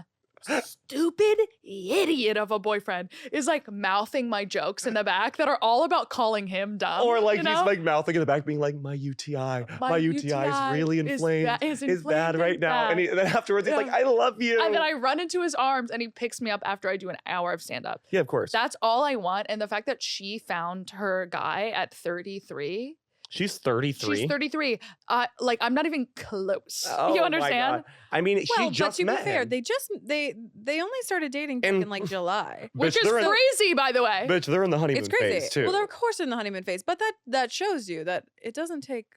stupid idiot of a boyfriend is like mouthing my jokes in the back that are all about calling him dumb. or like you know? he's like mouthing in the back, being like, "My UTI, my UTI is really inflamed. Is It's bad right now." And then afterwards, he's like, "I love you." And then I run into his arms and he picks me up after I do an hour of stand-up. Yeah, of course. That's all I want. And the fact that she found her guy at 33. She's 33. She's 33. Like, I'm not even close. Oh, You my understand? God. I mean, Well, she just but to be met fair, him. they only started dating back And- in like July. Which Bitch, is they're in- crazy, by the way. Bitch, they're in the honeymoon It's crazy. phase too. Well, they're of course in the honeymoon phase, but that shows you that it doesn't take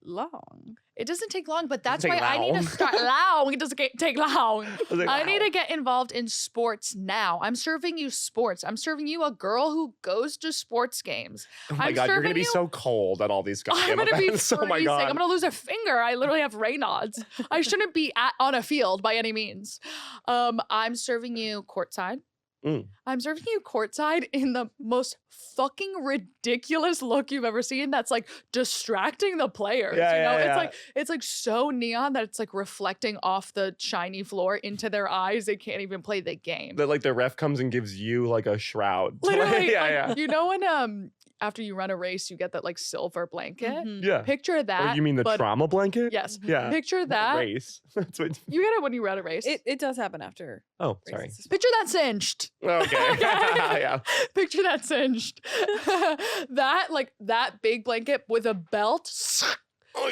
long. It doesn't take long, but that's Doesn't why take I need to long. start long. It doesn't take long. Doesn't I need long. to get involved in sports now. I'm serving you sports. I'm serving you a girl who goes to sports games. Oh my I'm God, you're gonna serving be you- so cold at all these I'm goddamn gonna be events. freezing. Oh my God. I'm gonna lose a finger. I literally have Raynaud's. I shouldn't be on a field by any means. I'm serving you courtside. Mm. I'm serving you courtside in the most fucking ridiculous look you've ever seen. That's like distracting the players. Yeah, you know, yeah, it's like so neon that it's like reflecting off the shiny floor into their eyes. They can't even play the game. That like the ref comes and gives you like a shroud. Literally, yeah, like, yeah. you know when after you run a race, you get that like silver blanket. Mhm. Yeah. Picture that. Oh, you mean the but- trauma blanket? Yes. Yeah. Picture Not that. race. That's what. You get it when you run a race. It does happen after. Oh, sorry. races. Picture that cinched. Okay. Yeah. Picture that cinched. that big blanket with a belt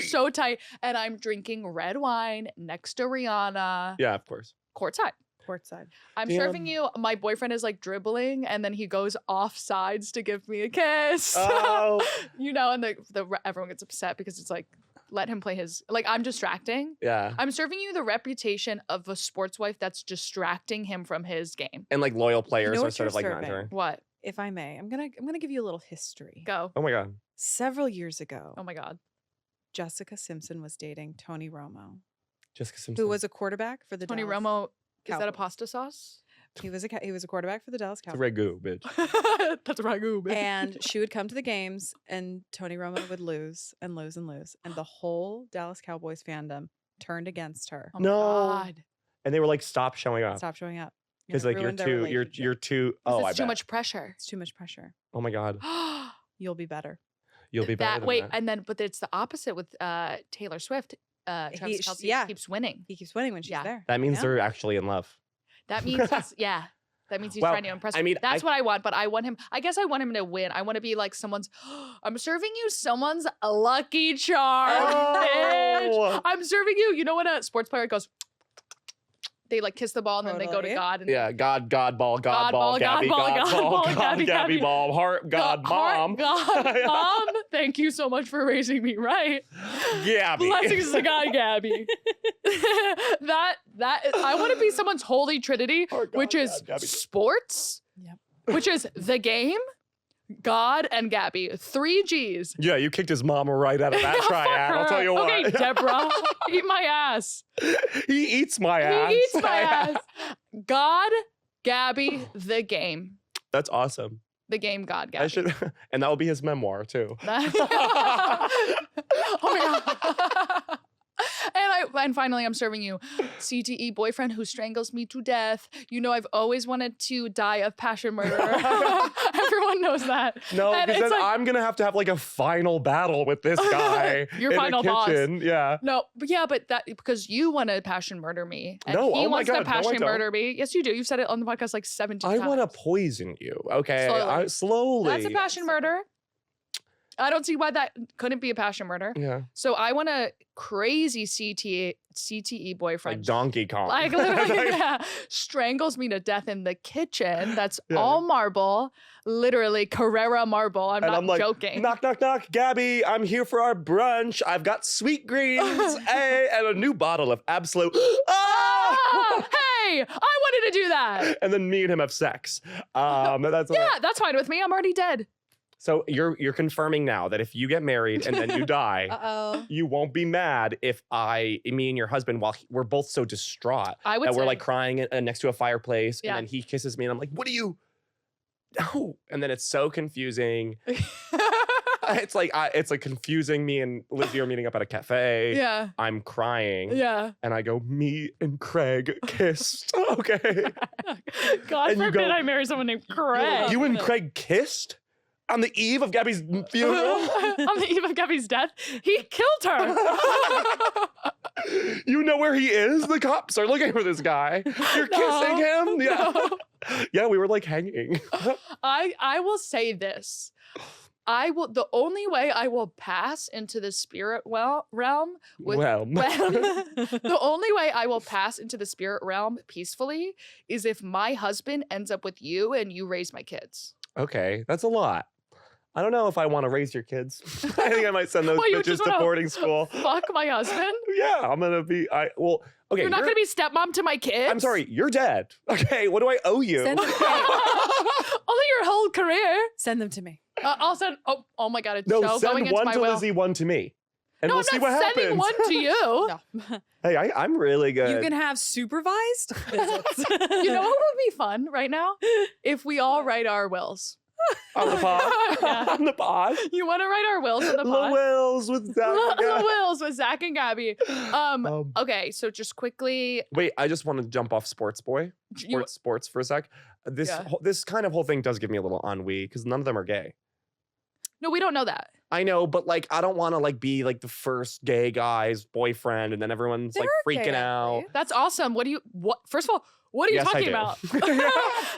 so tight. And I'm drinking red wine next to Rihanna. Yeah, of course. Courtside. Courtside. I'm Damn. serving you. My boyfriend is like dribbling and then he goes off sides to give me a kiss. Oh. You know, and everyone gets upset because it's like, let him play his, like, I'm distracting. Yeah. I'm serving you the reputation of a sports wife that's distracting him from his game. And like loyal players are what sort of like you're not serving? doing. What? If I may, I'm gonna give you a little history. Go. Oh my God. Several years ago, Oh my God. Jessica Simpson was dating Tony Romo, Jessica Simpson. who was a quarterback for the Tony Dallas Romo, is that a Cowboys. pasta sauce? He was a quarterback for the Dallas It's a Cowboys. ragu, bitch. That's a ragu, bitch. And she would come to the games, and Tony Romo would lose and lose and lose, and the whole Dallas Cowboys fandom turned against her. Oh my No. God. And they were like, stop showing up. Stop showing up. Because And it like ruined their you're relationship. too. 'Cause Oh, I it's too bet. much pressure. It's too much pressure. Oh my God. You'll be better. You'll be better. That than wait, that. and then but it's the opposite with Taylor Swift. Travis Kelce yeah. keeps winning. He keeps winning when she's Yeah. there. That means I know. they're actually in love. That means he's, yeah. That means he's Well, trying to impress. I her. mean, That's what I want, but I want him. I guess I want him to win. I want to be like someone's. I'm serving you someone's lucky charm. Bitch. Oh. I'm serving you. You know when a sports player goes, they like kiss the ball and then they go to Totally. God. And Yeah, God ball, God ball, Gabby, God ball, God God ball, ball, God, Gabby, Gabby Gabby. ball, heart, God, mom. God, Yeah. mom. Thank you so much for raising me right. Gabby. Blessings to God, Gabby. I want to be someone's holy trinity, Heart, God, which is God, Gabby. sports, Yep. which is the game, God, and Gabby. 3 G's. Yeah, you kicked his mama right out of that Fuck triad. I'll her. tell you what. Okay, Deborah, eat my ass. He eats my ass. He eats my ass. God, Gabby, the game. That's awesome. The game, God, Gabby. I should, and that will be his memoir too. Oh my God. And finally, I'm serving you CTE boyfriend who strangles me to death. You know, I've always wanted to die of passion murder. Everyone knows that. No, And because it's then like- I'm gonna have to have like a final battle with this guy. Your in final a boss. kitchen. Yeah. No, but yeah, but that because you want to passion murder me. And No, he oh my wants God, to no, I passion don't. murder me. Yes, you do. You've said it on the podcast like 17 I times. want to poison you. Okay. Slowly. Slowly. That's a passion murder. I don't see why that couldn't be a passion murder. Yeah. So I want a crazy CTE boyfriend. Like Donkey Kong. Like literally, yeah, strangles me to death in the kitchen. That's Yeah. all marble, literally Carrera marble. I'm And not I'm like, joking. knock, knock, knock. Gabby, I'm here for our brunch. I've got sweet greens, hey, and a new bottle of Absolute. Ah, Ah! hey, I wanted to do that. And then me and him have sex. That's Yeah, that's fine with me. I'm already dead. So you're confirming now that if you get married and then you die, Uh-oh. you won't be mad if me and your husband, while we're both so distraught I would that say. we're like crying next to a fireplace, Yeah. and then he kisses me, and I'm like, "What do you?" No, and then it's so confusing. It's like confusing. Me and Lizzie are meeting up at a cafe. Yeah. I'm crying. Yeah. And I go, me and Craig kissed. Okay. God And you forbid go- I marry someone named Craig. You and Craig kissed on the eve of Gabby's funeral? On the eve of Gabby's death, he killed her. You know where he is? The cops are looking for this guy. You're kissing him? Yeah. No. Yeah, we were like hanging. I will say this. The only way I will pass into the spirit realm with Well, the only way I will pass into the spirit realm peacefully is if my husband ends up with you and you raise my kids. okay, that's a lot. I don't know if I want to raise your kids. I think I might send those Well, you bitches just to wanna boarding school. Fuck my husband. Yeah, I'm gonna be. Okay. You're not gonna be stepmom to my kids. I'm sorry, you're dead. Okay, what do I owe you? Send them, Only your whole career. send them to me. I'll send. Oh my god, it's No, so going send into one my to will. Lizzie, one to me, and No, we'll I'm see not what sending happens. one to you. No. Hey, I'm really good. You can have supervised visits. You know what would be fun right now? If we all write our wills. on the pod. Yeah. On the pod. You want to write our wills in the The pod? Wills with Zack. and The Gabby. wills with Zack and Gabby. Okay, so just quickly, Wait, I just want to jump off Sports Boy. you, Sports for a sec. This Yeah. this kind of whole thing does give me a little ennui because none of them are gay. no, we don't know that. I know, but like I don't want to like be like the first gay guy's boyfriend, and then everyone's There like are freaking gay out. athletes. That's awesome. What? First of all, what are you Yes, I talking do. about?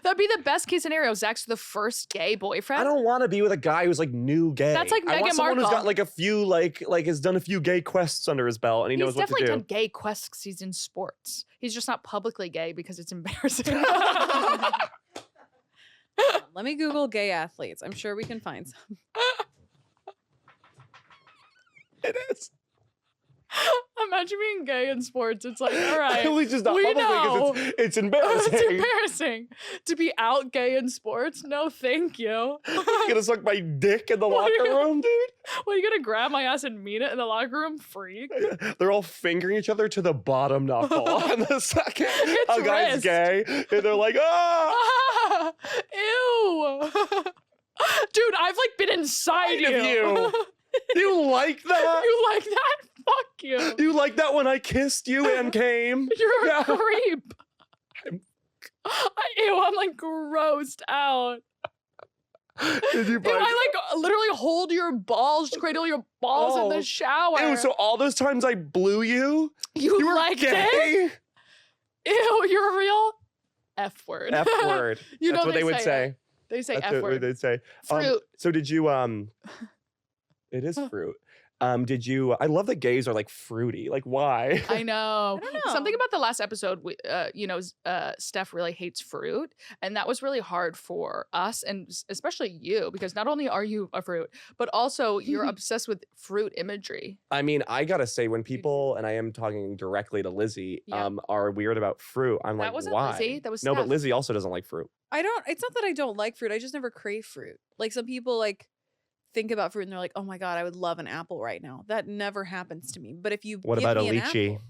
That'd be the best case scenario. Zach's the first gay boyfriend. I don't want to be with a guy who's like new gay. That's like I want Meghan someone who's got Markle. like a few like has done a few gay quests under his belt, and he He's knows what to definitely do. done gay quests 'cause he's in sports. He's just not publicly gay because it's embarrassing. Let me Google gay athletes. I'm sure we can find some. It is. Imagine being gay in sports. It's like, all right. At least just not we publicly know. because it's embarrassing. It's embarrassing to be out gay in sports. No, thank you. You're gonna suck my dick in the What are locker you- room, dude? Well, you gonna grab my ass and mean it in the locker room, freak? They're all fingering each other to the bottom knuckle. And the second It's a guy's wrist. gay, and they're like, ah! Ew. Dude, I've like been inside Kind of you. You like that? You like that? Fuck you. You like that when I kissed you and came? You're Yeah. a creep. Ew, I'm like grossed out. Did you Ew, find I like literally hold your balls, cradle your balls in Oh. the shower. Ew, so all those times I blew you? you were liked it? gay? Ew, you're a real F word. F word. You That's know what they would it. say. They say That's F what word. they'd say. Fruit. So did you it is fruit. Did you I love that gays are like fruity. Like why? I know. I don't know. Something about the last episode, Steph really hates fruit. And that was really hard for us and especially you, because not only are you a fruit, but also you're obsessed with fruit imagery. I mean, I gotta say, when people, and I am talking directly to Lizzie, Yeah. are weird about fruit, I'm That like, wasn't why? Lizzie, that was No, but Steph. Lizzie also doesn't like fruit. It's not that I don't like fruit. I just never crave fruit. Like some people like think about fruit and they're like, oh my God, I would love an apple right now. That never happens to me. But if you What give about a me an lychee? apple-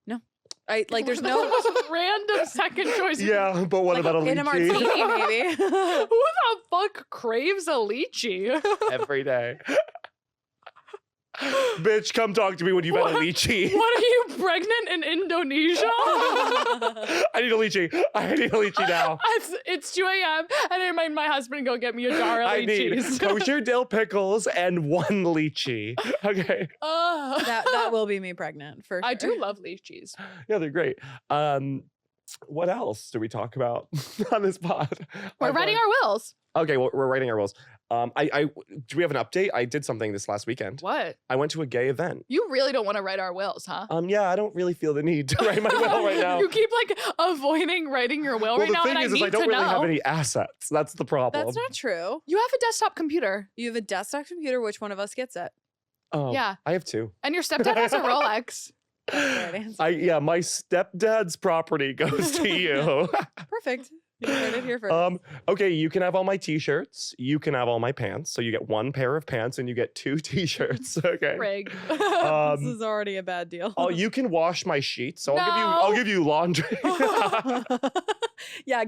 no. I like there's That's the no most random second choice. Yeah, but what like, about a in a martini, lychee? maybe. Who the fuck craves a lychee? Every day. Bitch, come talk to me when you've had a What? lychee. What are you pregnant in Indonesia? I need a lychee. I need a lychee now. It's 2 a.m. and I made my husband go get me a jar of I need lychees. kosher dill pickles and one lychee. Okay. that will be me pregnant for sure. I do love lychees. Yeah, they're great. What else do we talk about on this pod? We're writing our wills. Okay, well, we're writing our wills. Do we have an update? I did something this last weekend. What? I went to a gay event. You really don't want to write our wills, huh? Yeah, I don't really feel the need to write my will right now. You keep like avoiding writing your will Well, right the now, thing and I is need I don't to really know. have any assets. That's the problem. That's not true. You have a desktop computer. You have a desktop computer. Which one of us gets it? Oh, Yeah. I have two. And your stepdad has a Rolex. Right answer. My stepdad's property goes to you. Perfect. You heard it here first. Okay, you can have all my t-shirts. You can have all my pants. So you get one pair of pants and you get two t-shirts. Okay. Frig. This is already a bad deal. Oh, you can wash my sheets. So No. I'll give you laundry. Yeah,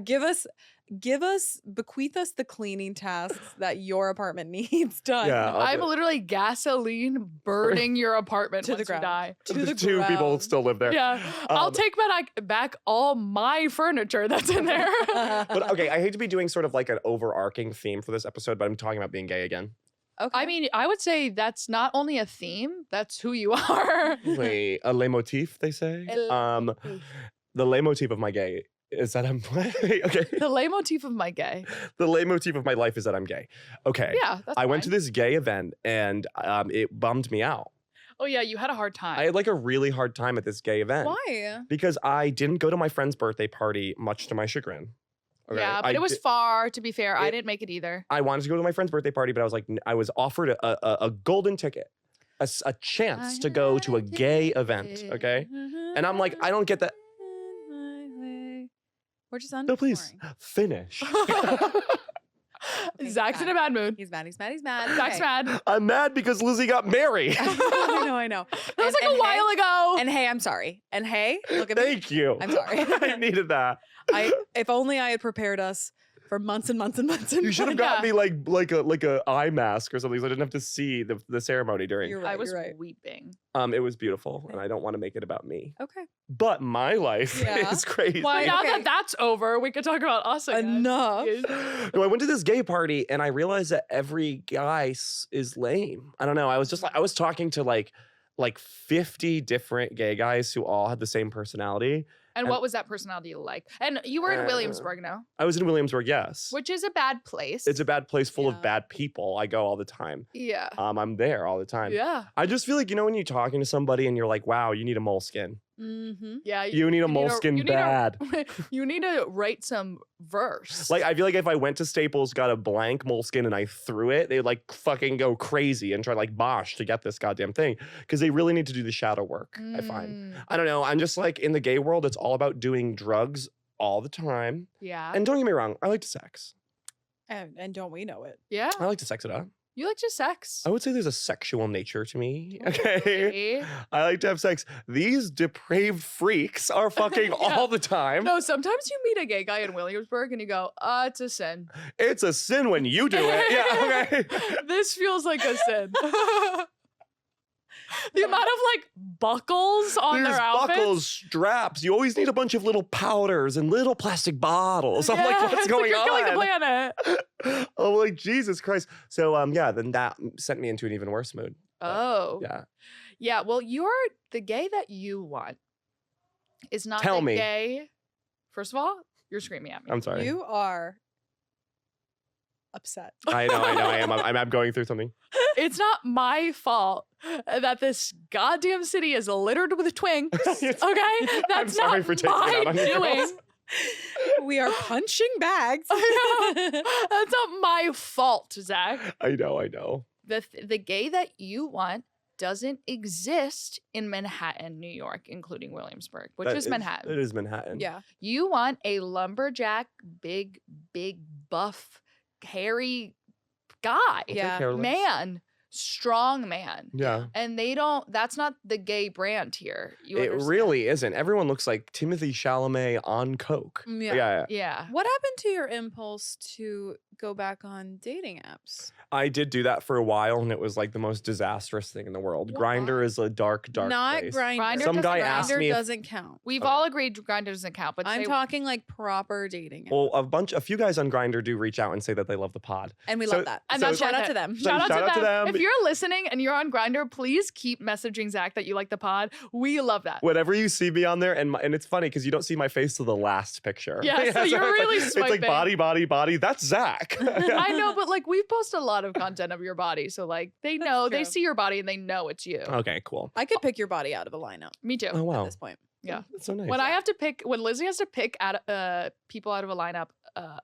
bequeath us the cleaning tasks that your apartment needs done. Yeah, I'll I'm do it. literally gasoline burning your apartment To the once you ground. die. To the Two people ground. still live there. Yeah, I'll Um, take back all my furniture that's in there. But okay, I hate to be doing sort of like an overarching theme for this episode, but I'm talking about being gay again. Okay. I mean, I would say that's not only a theme, that's who you are. Wait, a leitmotif, they say? The leitmotif of my gay is that I'm okay. The leitmotif of my gay. The leitmotif of my life is that I'm gay. Okay. Yeah, that's I went to fine. this gay event and it bummed me out. Oh yeah, you had a hard time. I had like a really hard time at this gay event. Why? Because I didn't go to my friend's birthday party, much to my chagrin. Okay? Yeah, but I it was di- far, to be fair. I It- didn't make it either. I wanted to go to my friend's birthday party, but I was like, I was offered a golden ticket, a chance to go to a gay event. Okay. And I'm like, I don't get that. We're just on. No, please finish. Okay, Zach's in bad. a bad mood. He's mad. He's mad. He's mad. Zach's Okay. mad. I'm mad because Lizzie got married. I know. That was like a while ago. And hey, I'm sorry. And hey, look at me. Thank you. I'm sorry. I needed that. If only I had prepared us for months and months and months and You should have months. got me like a eye mask or something, so I didn't have to see the ceremony during. You're right. I was You're right. weeping. It was beautiful, and I don't want to make it about me. Okay. But my life Yeah. is crazy. Well, now Okay. that that's over, we could talk about us again. Enough. No, I went to this gay party and I realized that every guy is lame. I don't know. I was just like, I was talking to like 50 different gay guys who all had the same personality. And what was that personality like? And you were in Williamsburg now, I was in Williamsburg, yes. which is a bad place. It's a bad place full Yeah. of bad people. I go all the time. Yeah. I'm there all the time. Yeah. I just feel like, when you're talking to somebody and you're like, wow, you need a moleskin. Mm-hmm. Yeah. You need a moleskin bad. You need to write some verse. Like, I feel like if I went to Staples, got a blank moleskin, and I threw it, they'd like fucking go crazy and try like bosh to get this goddamn thing. Because they really need to do the shadow work, I find. I don't know. I'm just like, in the gay world, it's all about doing drugs all the time. Yeah. And don't get me wrong, I like to sex. And don't we know it? Yeah. I like to sex it up. You like to sex. I would say there's a sexual nature to me. Okay. Okay. I like to have sex. These depraved freaks are fucking Yeah. all the time. No, sometimes you meet a gay guy in Williamsburg and you go, it's a sin. It's a sin when you do it. Yeah, okay. This feels like a sin. The amount of like buckles on There's their outfits. buckles, straps. You always need a bunch of little powders and little plastic bottles. I'm like, Yeah, what's it's going you're killing the on? planet. I'm like, Jesus Christ. So then that sent me into an even worse mood. Oh. Yeah. Yeah. Well, the gay that you want is not Tell the me. gay. First of all, you're screaming at me. I'm sorry. You are upset. I know. I am. I'm going through something. It's not my fault that this goddamn city is littered with twinks. Okay? That's sorry not for taking it out my on you doing. girls. We are punching bags. That's not my fault, Zach. I know. The gay that you want doesn't exist in Manhattan, New York, including Williamsburg, which is Manhattan. It is Manhattan. Yeah. You want a lumberjack, big, buff, hairy guy. Yeah. Careless. Man. Strong man. Yeah. And that's not the gay brand here. You It understand? really isn't. Everyone looks like Timothy Chalamet on coke. Yeah. Yeah. Yeah. What happened to your impulse to go back on dating apps? I did do that for a while, and it was like the most disastrous thing in the world. Why? Grindr is a dark Not place. Grindr. Grindr Some guy doesn't asked Grindr me if- doesn't count. We've Okay. all agreed Grindr doesn't count, but I'm say- talking like proper dating. apps. Well, a few guys on Grindr do reach out and say that they love the pod. And we so- love that. And So that's shout worth out it. to them. Shout out Shout to them. If you're listening and you're on Grindr, please keep messaging Zach that you like the pod. We love that. Whenever you see me on there, and it's funny because you don't see my face to the last picture. Yeah, so you're really it's like swiping. body. That's Zach. I know, but like we post a lot of content of your body, so like they know, they true. see your body and they know it's you. Okay, cool. I could pick your body out of a lineup Me too. Oh at wow, this point. Yeah. that's so nice. When Lizzie has to pick people out of a lineup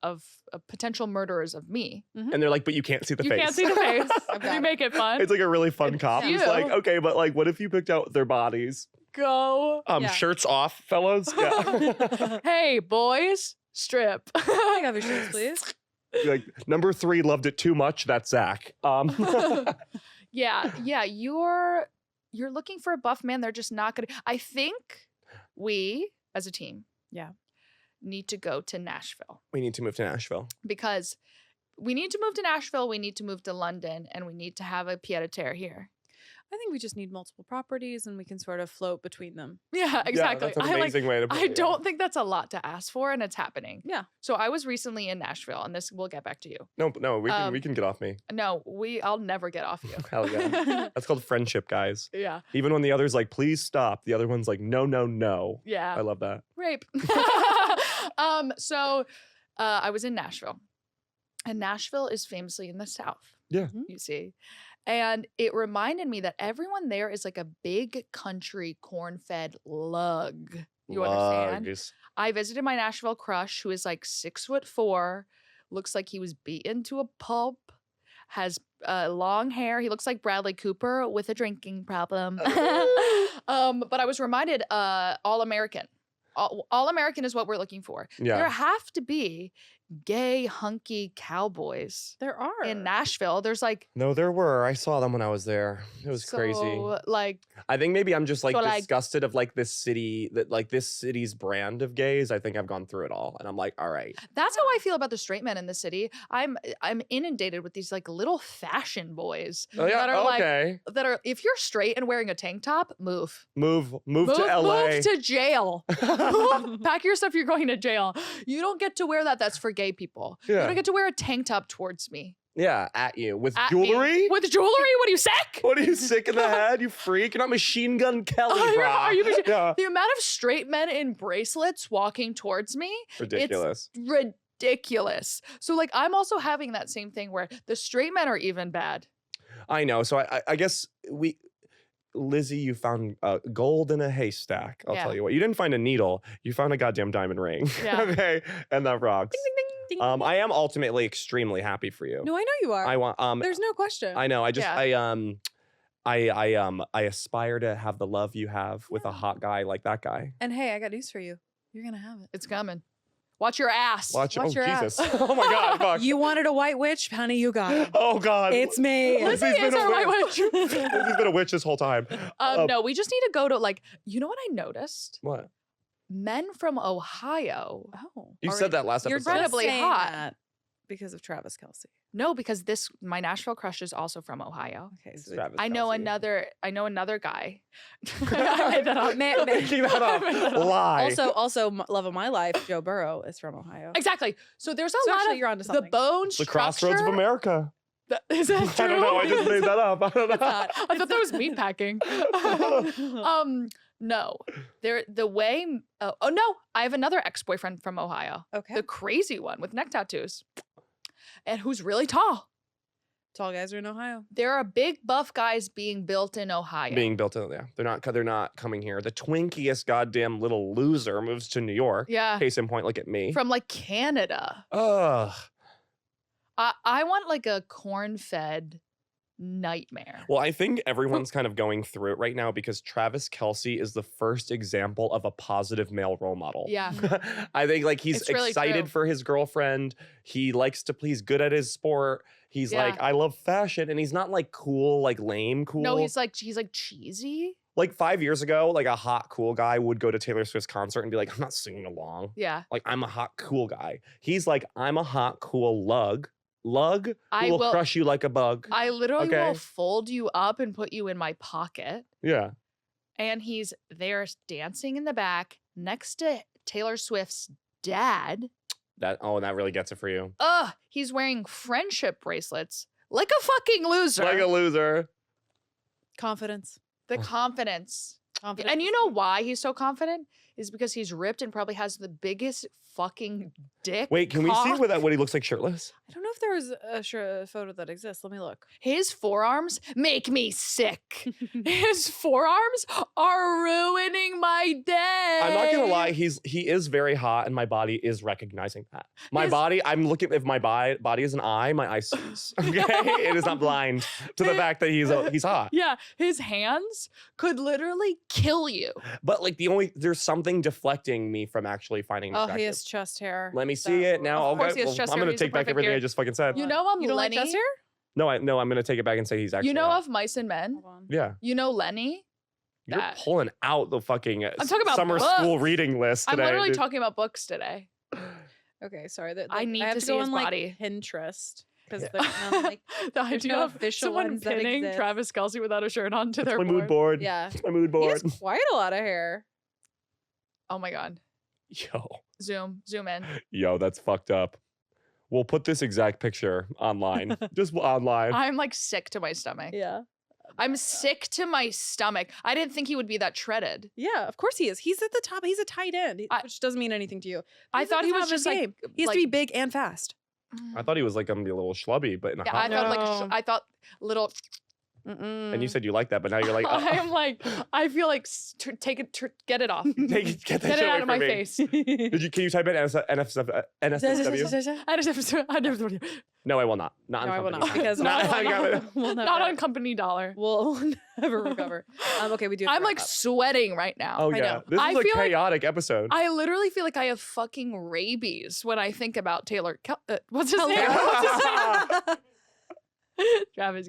of potential murderers of me, and they're like, but you can't see the you face. can't see the face. I've got We it. make it fun. It's like a really fun cop. you. He's like, okay, but like, what if you picked out their bodies? Go. Yeah. Shirts off, fellas. Yeah. Hey, boys, strip. I have your shirts, please. Like number 3 loved it too much. That's Zach. Yeah, you're looking for a buff man. They're just not gonna. I think we, as a team, need to go to Nashville We need to move to Nashville. because we need to move to Nashville. We need to move to London, and we need to have a pied a terre here. I think we just need multiple properties and we can sort of float between them. Yeah, exactly. Yeah, that's an amazing way to put I it. don't think that's a lot to ask for, and it's happening. Yeah. So I was recently in Nashville, and we'll get back to you. No, we can get off me. No, I'll never get off you. Hell yeah. That's called friendship, guys. Yeah. Even when the other's like, please stop, the other one's like, no, no, no. Yeah. I love that. Rape. So I was in Nashville, and Nashville is famously in the South. Yeah. You see. And it reminded me that everyone there is like a big country corn-fed lug. You understand? Lugs. I visited my Nashville crush, who is like 6'4", looks like he was beaten to a pulp, has long hair. He looks like Bradley Cooper with a drinking problem. But I was reminded, all American. All American is what we're looking for. Yeah. There have to be gay, hunky cowboys There are. in Nashville. There's like No, there were. I saw them when I was there. It was crazy. so, like, I think maybe I'm just like So, like- disgusted of like this city, that like this city's brand of gays. I think I've gone through it all, and I'm like, all right. that's how I feel about the straight men in the city. I'm inundated with these like little fashion boys Oh yeah, that are like okay. that are, if you're straight and wearing a tank top, move Move to LA. Move to jail. Pack your stuff. You're going to jail. You don't get to wear that. That's for gay people. You Yeah. don't get to wear a tank top towards me. Yeah, at you with At me. jewelry. With jewelry? What are you, sick? What are you, sick in the head? You freak! You're not Machine Gun Kelly, bro. Are you Yeah. The amount of straight men in bracelets walking towards me, Ridiculous. it's ridiculous. So like I'm also having that same thing where the straight men are even bad. I know. So I guess Lizzie, you found gold in a haystack. I'll Yeah. tell you what. You didn't find a needle. You found a goddamn diamond ring. Yeah. Okay, and that rocks. Ding, ding, ding, ding. I am ultimately extremely happy for you. No, I know you are. I want. There's no question. I know. I just. Yeah. I aspire to have the love you have with a Yeah. hot guy like that guy. And hey, I got news for you. You're gonna have it. It's coming. Watch your ass. Watch Watch your Jesus. ass. Oh my God. Fuck. You wanted a white witch, honey. You got it. Oh God. It's me. Lizzie Lizzie's is been a our white witch. witch. Lizzie's been a witch this whole time. No, we just need to go to like, you know what I noticed? What? Men from Ohio. Oh, You Are said that last you're episode. incredibly just saying hot. that because of Travis Kelce. No, because my Nashville crush is also from Ohio. Okay, It's so Travis I know Kelce. another guy. I made that up. Making that up. I made that up. Lie. also, love of my life, Joe Burrow is from Ohio. Exactly. So there's a So lot actually, of you're onto the something. bone the structure. crossroads of America. Is that true? I don't know. I just made that up. I don't know. not. I thought that was meatpacking. No, the way. Oh no, I have another ex-boyfriend from Ohio, Okay. the crazy one with neck tattoos, and who's really tall. Tall guys are in Ohio. There are big buff guys being built in Ohio. Being built in there. They're not coming here. The twinkiest goddamn little loser moves to New York. Yeah, Case in point, look at me. from like Canada. Ugh. I want like a corn-fed nightmare. Well, I think everyone's kind of going through it right now because Travis Kelce is the first example of a positive male role model. Yeah. I think like he's It's really excited true. for his girlfriend. He likes to please good at his sport. He's Yeah. like, I love fashion. And he's not like cool, like lame cool. No, he's like cheesy. like 5 years ago, like a hot, cool guy would go to Taylor Swift's concert and be like, I'm not singing along. Yeah. Like, I'm a hot, cool guy. He's like, I'm a hot, cool lug who I will will- crush you like a bug. I literally Okay. will fold you up and put you in my pocket. Yeah. And he's there dancing in the back next to Taylor Swift's dad. That really gets it for you. He's wearing friendship bracelets like a fucking loser. Like a loser. Confidence. The confidence. Confidence. And you know why he's so confident? Is because he's ripped and probably has the biggest fucking dick. Wait, can we see cock. what he looks like shirtless? I don't know if there is a photo that exists. Let me look. His forearms make me sick. His forearms are ruining my day. I'm not gonna lie, he is very hot, and my body is recognizing that. My His- body, I'm looking. If my body is an eye, my eye sees. Okay, it is not blind to the fact that he's hot. Yeah, his hands could literally kill you. But like there's something deflecting me from actually finding. him Oh, attractive. he has chest hair. Let me see it now. Of course he has Well, chest I'm hair. gonna He's the take back perfect everything I beard. just fucking said. You know You don't like Lenny? chest hair? No, I'm gonna take it back and say he's actually. You know hot. of Mice and Men? Hold on. Yeah, You know Lenny? you're That- pulling out the fucking I'm talking about summer school books. reading list I'm today. literally dude. talking about books today. Okay, sorry. I need have to to see go his on body. like Pinterest because Yeah. there's none, like The there's idea no of official someone ones that pinning exist. Travis Kelce without a shirt on to That's their my mood board. yeah. That's my mood He board. has quite a lot of hair. Oh my god. Zoom in. Yo, that's fucked up. We'll put this exact picture online. Just online. I'm like sick to my stomach. Yeah. I'm sick to my stomach. I didn't think he would be that shredded. Yeah, of course he is. He's at the top. He's a tight end, I- which doesn't mean anything to you. I He's at thought the he top was of his just like game. He has to be big and fast. I thought he was like gonna be a little schlubby, but in a Yeah, hot I thought like No. I thought little. Mm-mm. And you said you like that, but now you're like, I'm like I feel like get it off. get that Get shit it away out of from my me. face. Can you type in NSFW? I never. No, I will not. Not, No, on I will company. not because Not- we'll never, Not on company dollar. we'll never recover. Okay, we do. have to I'm like wrap up. sweating right now. Oh I yeah, know. this I is a feel like- chaotic episode. I literally feel like I have fucking rabies when I think about Taylor. What's his Hello. name? What's his name? Travis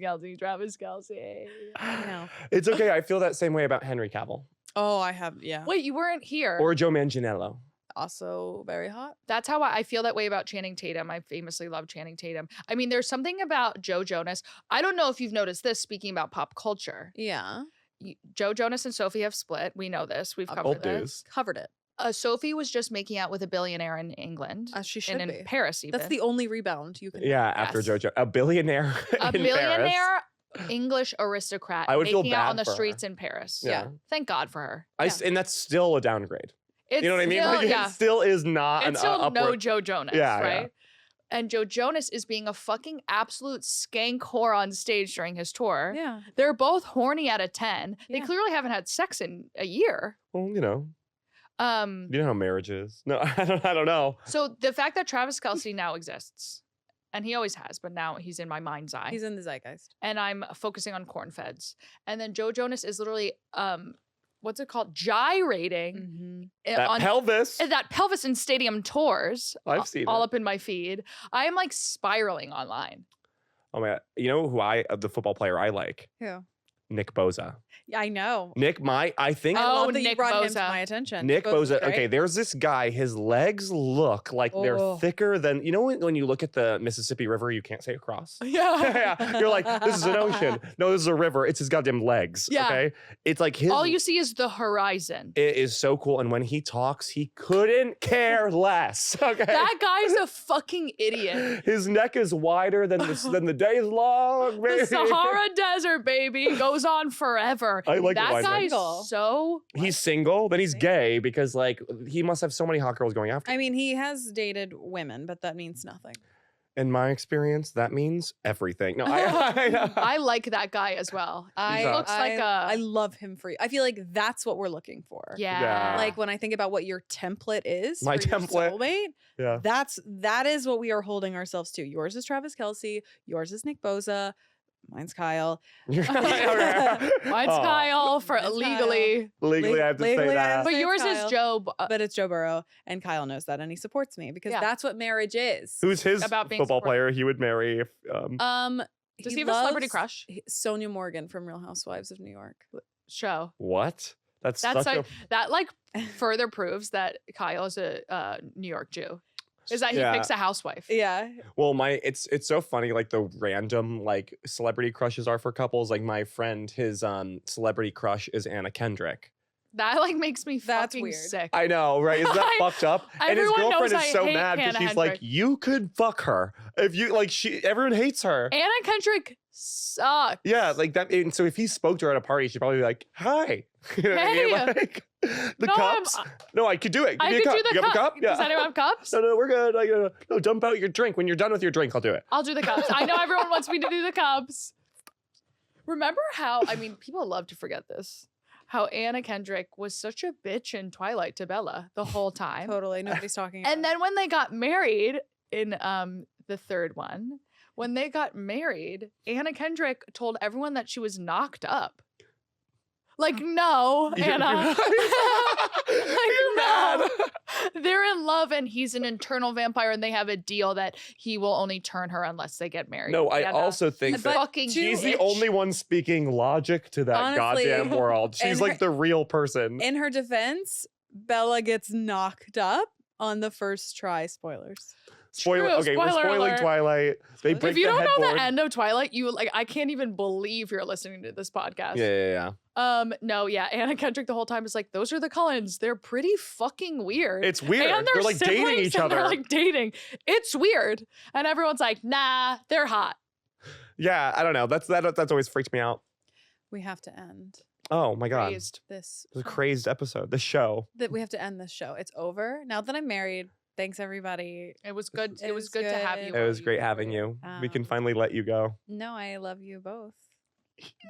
Kelce. I know. It's okay. I feel that same way about Henry Cavill Oh, I have. Yeah. Wait, you weren't here. or Joe Manganiello. Also very hot. That's how I feel that way about Channing Tatum. I famously love Channing Tatum. I mean, there's something about Joe Jonas. I don't know if you've noticed this, speaking about pop culture. Yeah. Joe Jonas and Sophie have split. We know this. We've covered Old this. dudes. Covered it. Sophie was just making out with a billionaire in England. As she should and in be. Paris even. That's the only rebound you can. Yeah, after Yes. JoJo. A billionaire A in Paris. billionaire English aristocrat I would feel making out bad on the for her. streets in Paris. Yeah. Thank God for her. And that's still a downgrade. It's You know what I mean? still- Like, yeah. it still is not It's an still no upward. Joe Jonas, Yeah, right? yeah. And Joe Jonas is being a fucking absolute skank whore on stage during his tour. Yeah. They're both horny at a 10. They Yeah. clearly haven't had sex in a year. Well, you know how marriage is. No, I don't know. So the fact that Travis Kelce now exists, and he always has, but now he's in my mind's eye. He's in the zeitgeist. And I'm focusing on corn feds. And then Joe Jonas is literally what's it called? Gyrating Mm-hmm. That on pelvis. that pelvis in stadium tours. I've seen all it. up in my feed. I am like spiraling online. Oh my God. You know who the football player I like? Who? Nick Bosa. Yeah, I know. I think I Oh, love that you Nick brought him to Bosa. my attention. Nick Bosa's Bosa. great. Okay, there's this guy. His legs look like they're Oh. thicker than, you know, when you look at the Mississippi River, you can't say across. Yeah. Yeah, you're like, this is an ocean. No, this is a river. It's his goddamn legs. Yeah. Okay, it's like his. All you see is the horizon. It is so cool, and when he talks, he couldn't care less. Okay, That guy's a fucking idiot. his neck is wider than the day is long. The baby. Sahara Desert, baby, goes on forever. I like that the guy's Single. so. He's single, but he's gay because like he must have so many hot girls going after. I mean, he has dated women, but that means nothing. In my experience, that means everything. No, I I like that guy as well. He looks like I a. love him for you. I feel like that's what we're looking for. Yeah. Yeah. Like when I think about what your template is, My for your template. soulmate, yeah. that is what we are holding ourselves to. Yours is Travis Kelce. Yours is Nick Bosa. Mine's Kyle. Mine's Oh, Kyle for Mine's Kyle. legally. Legally, I have to say Legally, I that. have But Say yours Kyle. is Joe. But it's Joe Burrow, and Kyle knows that, and he supports me because Yeah. that's what marriage is. Who's his About being football supportive. player he would marry if Does he have a celebrity loves crush? Sonia Morgan from Real Housewives of New York. Show. what? That's That's such like that. Like further proves that Kyle is a New York Jew. Is that he Yeah. picks a housewife? Yeah. well, it's so funny like the random like celebrity crushes are for couples. Like my friend, his celebrity crush is Anna Kendrick. That like makes me That's fucking weird. sick. I know, right? Isn't that I- fucked up? And his everyone girlfriend knows is I so hate mad because Anna she's like, Kendrick. you could fuck her if you like. Everyone hates her. Anna Kendrick sucks. Yeah, like that. And so if he spoke to her at a party, she'd probably be like, "Hi." You know what I mean? Hey. Like, the No, I'm- cups. No, I could do it. Give I me a could cup. do the You have a cup. cup? Does Yeah. anyone have cups? No, we're good. Like, no, dump out your drink. When you're done with your drink, I'll do it. I'll do the cups. I know everyone wants me to do the cups. Remember how, I mean, people love to forget this, how Anna Kendrick was such a bitch in Twilight to Bella the whole time. Totally. Nobody's talking about And then when they got married in the third one, when they got married, Anna Kendrick told everyone that she was knocked up. Like, no, Anna. You're mad. They're in love and he's an internal vampire and they have a deal that he will only turn her unless they get married. No, I Anna, also think you But that fucking she's the bitch. only one speaking logic to that Honestly, goddamn world. She's and like her- the real person. In her defense, Bella gets knocked up on the first try. Spoilers. Spoiler. True, Okay, we're spoiler spoiling alert. Twilight. They If break If you the don't know headboard. the end of Twilight, you like I can't even believe you're listening to this podcast. Yeah. No, yeah. Anna Kendrick the whole time is like, those are the Cullens. They're pretty fucking weird. It's weird. And They're like dating siblings each and other. They're like dating. It's weird. And everyone's like, nah, they're hot. Yeah, I don't know. That's always freaked me out. We have to end Oh my god. Crazed. this. It was a crazed episode. The show. That we have to end this show. It's over. Now that I'm married, thanks everybody. It was good. It It was was good to have good. you. It was great having you. We can Um, finally let you go. No, I love you both.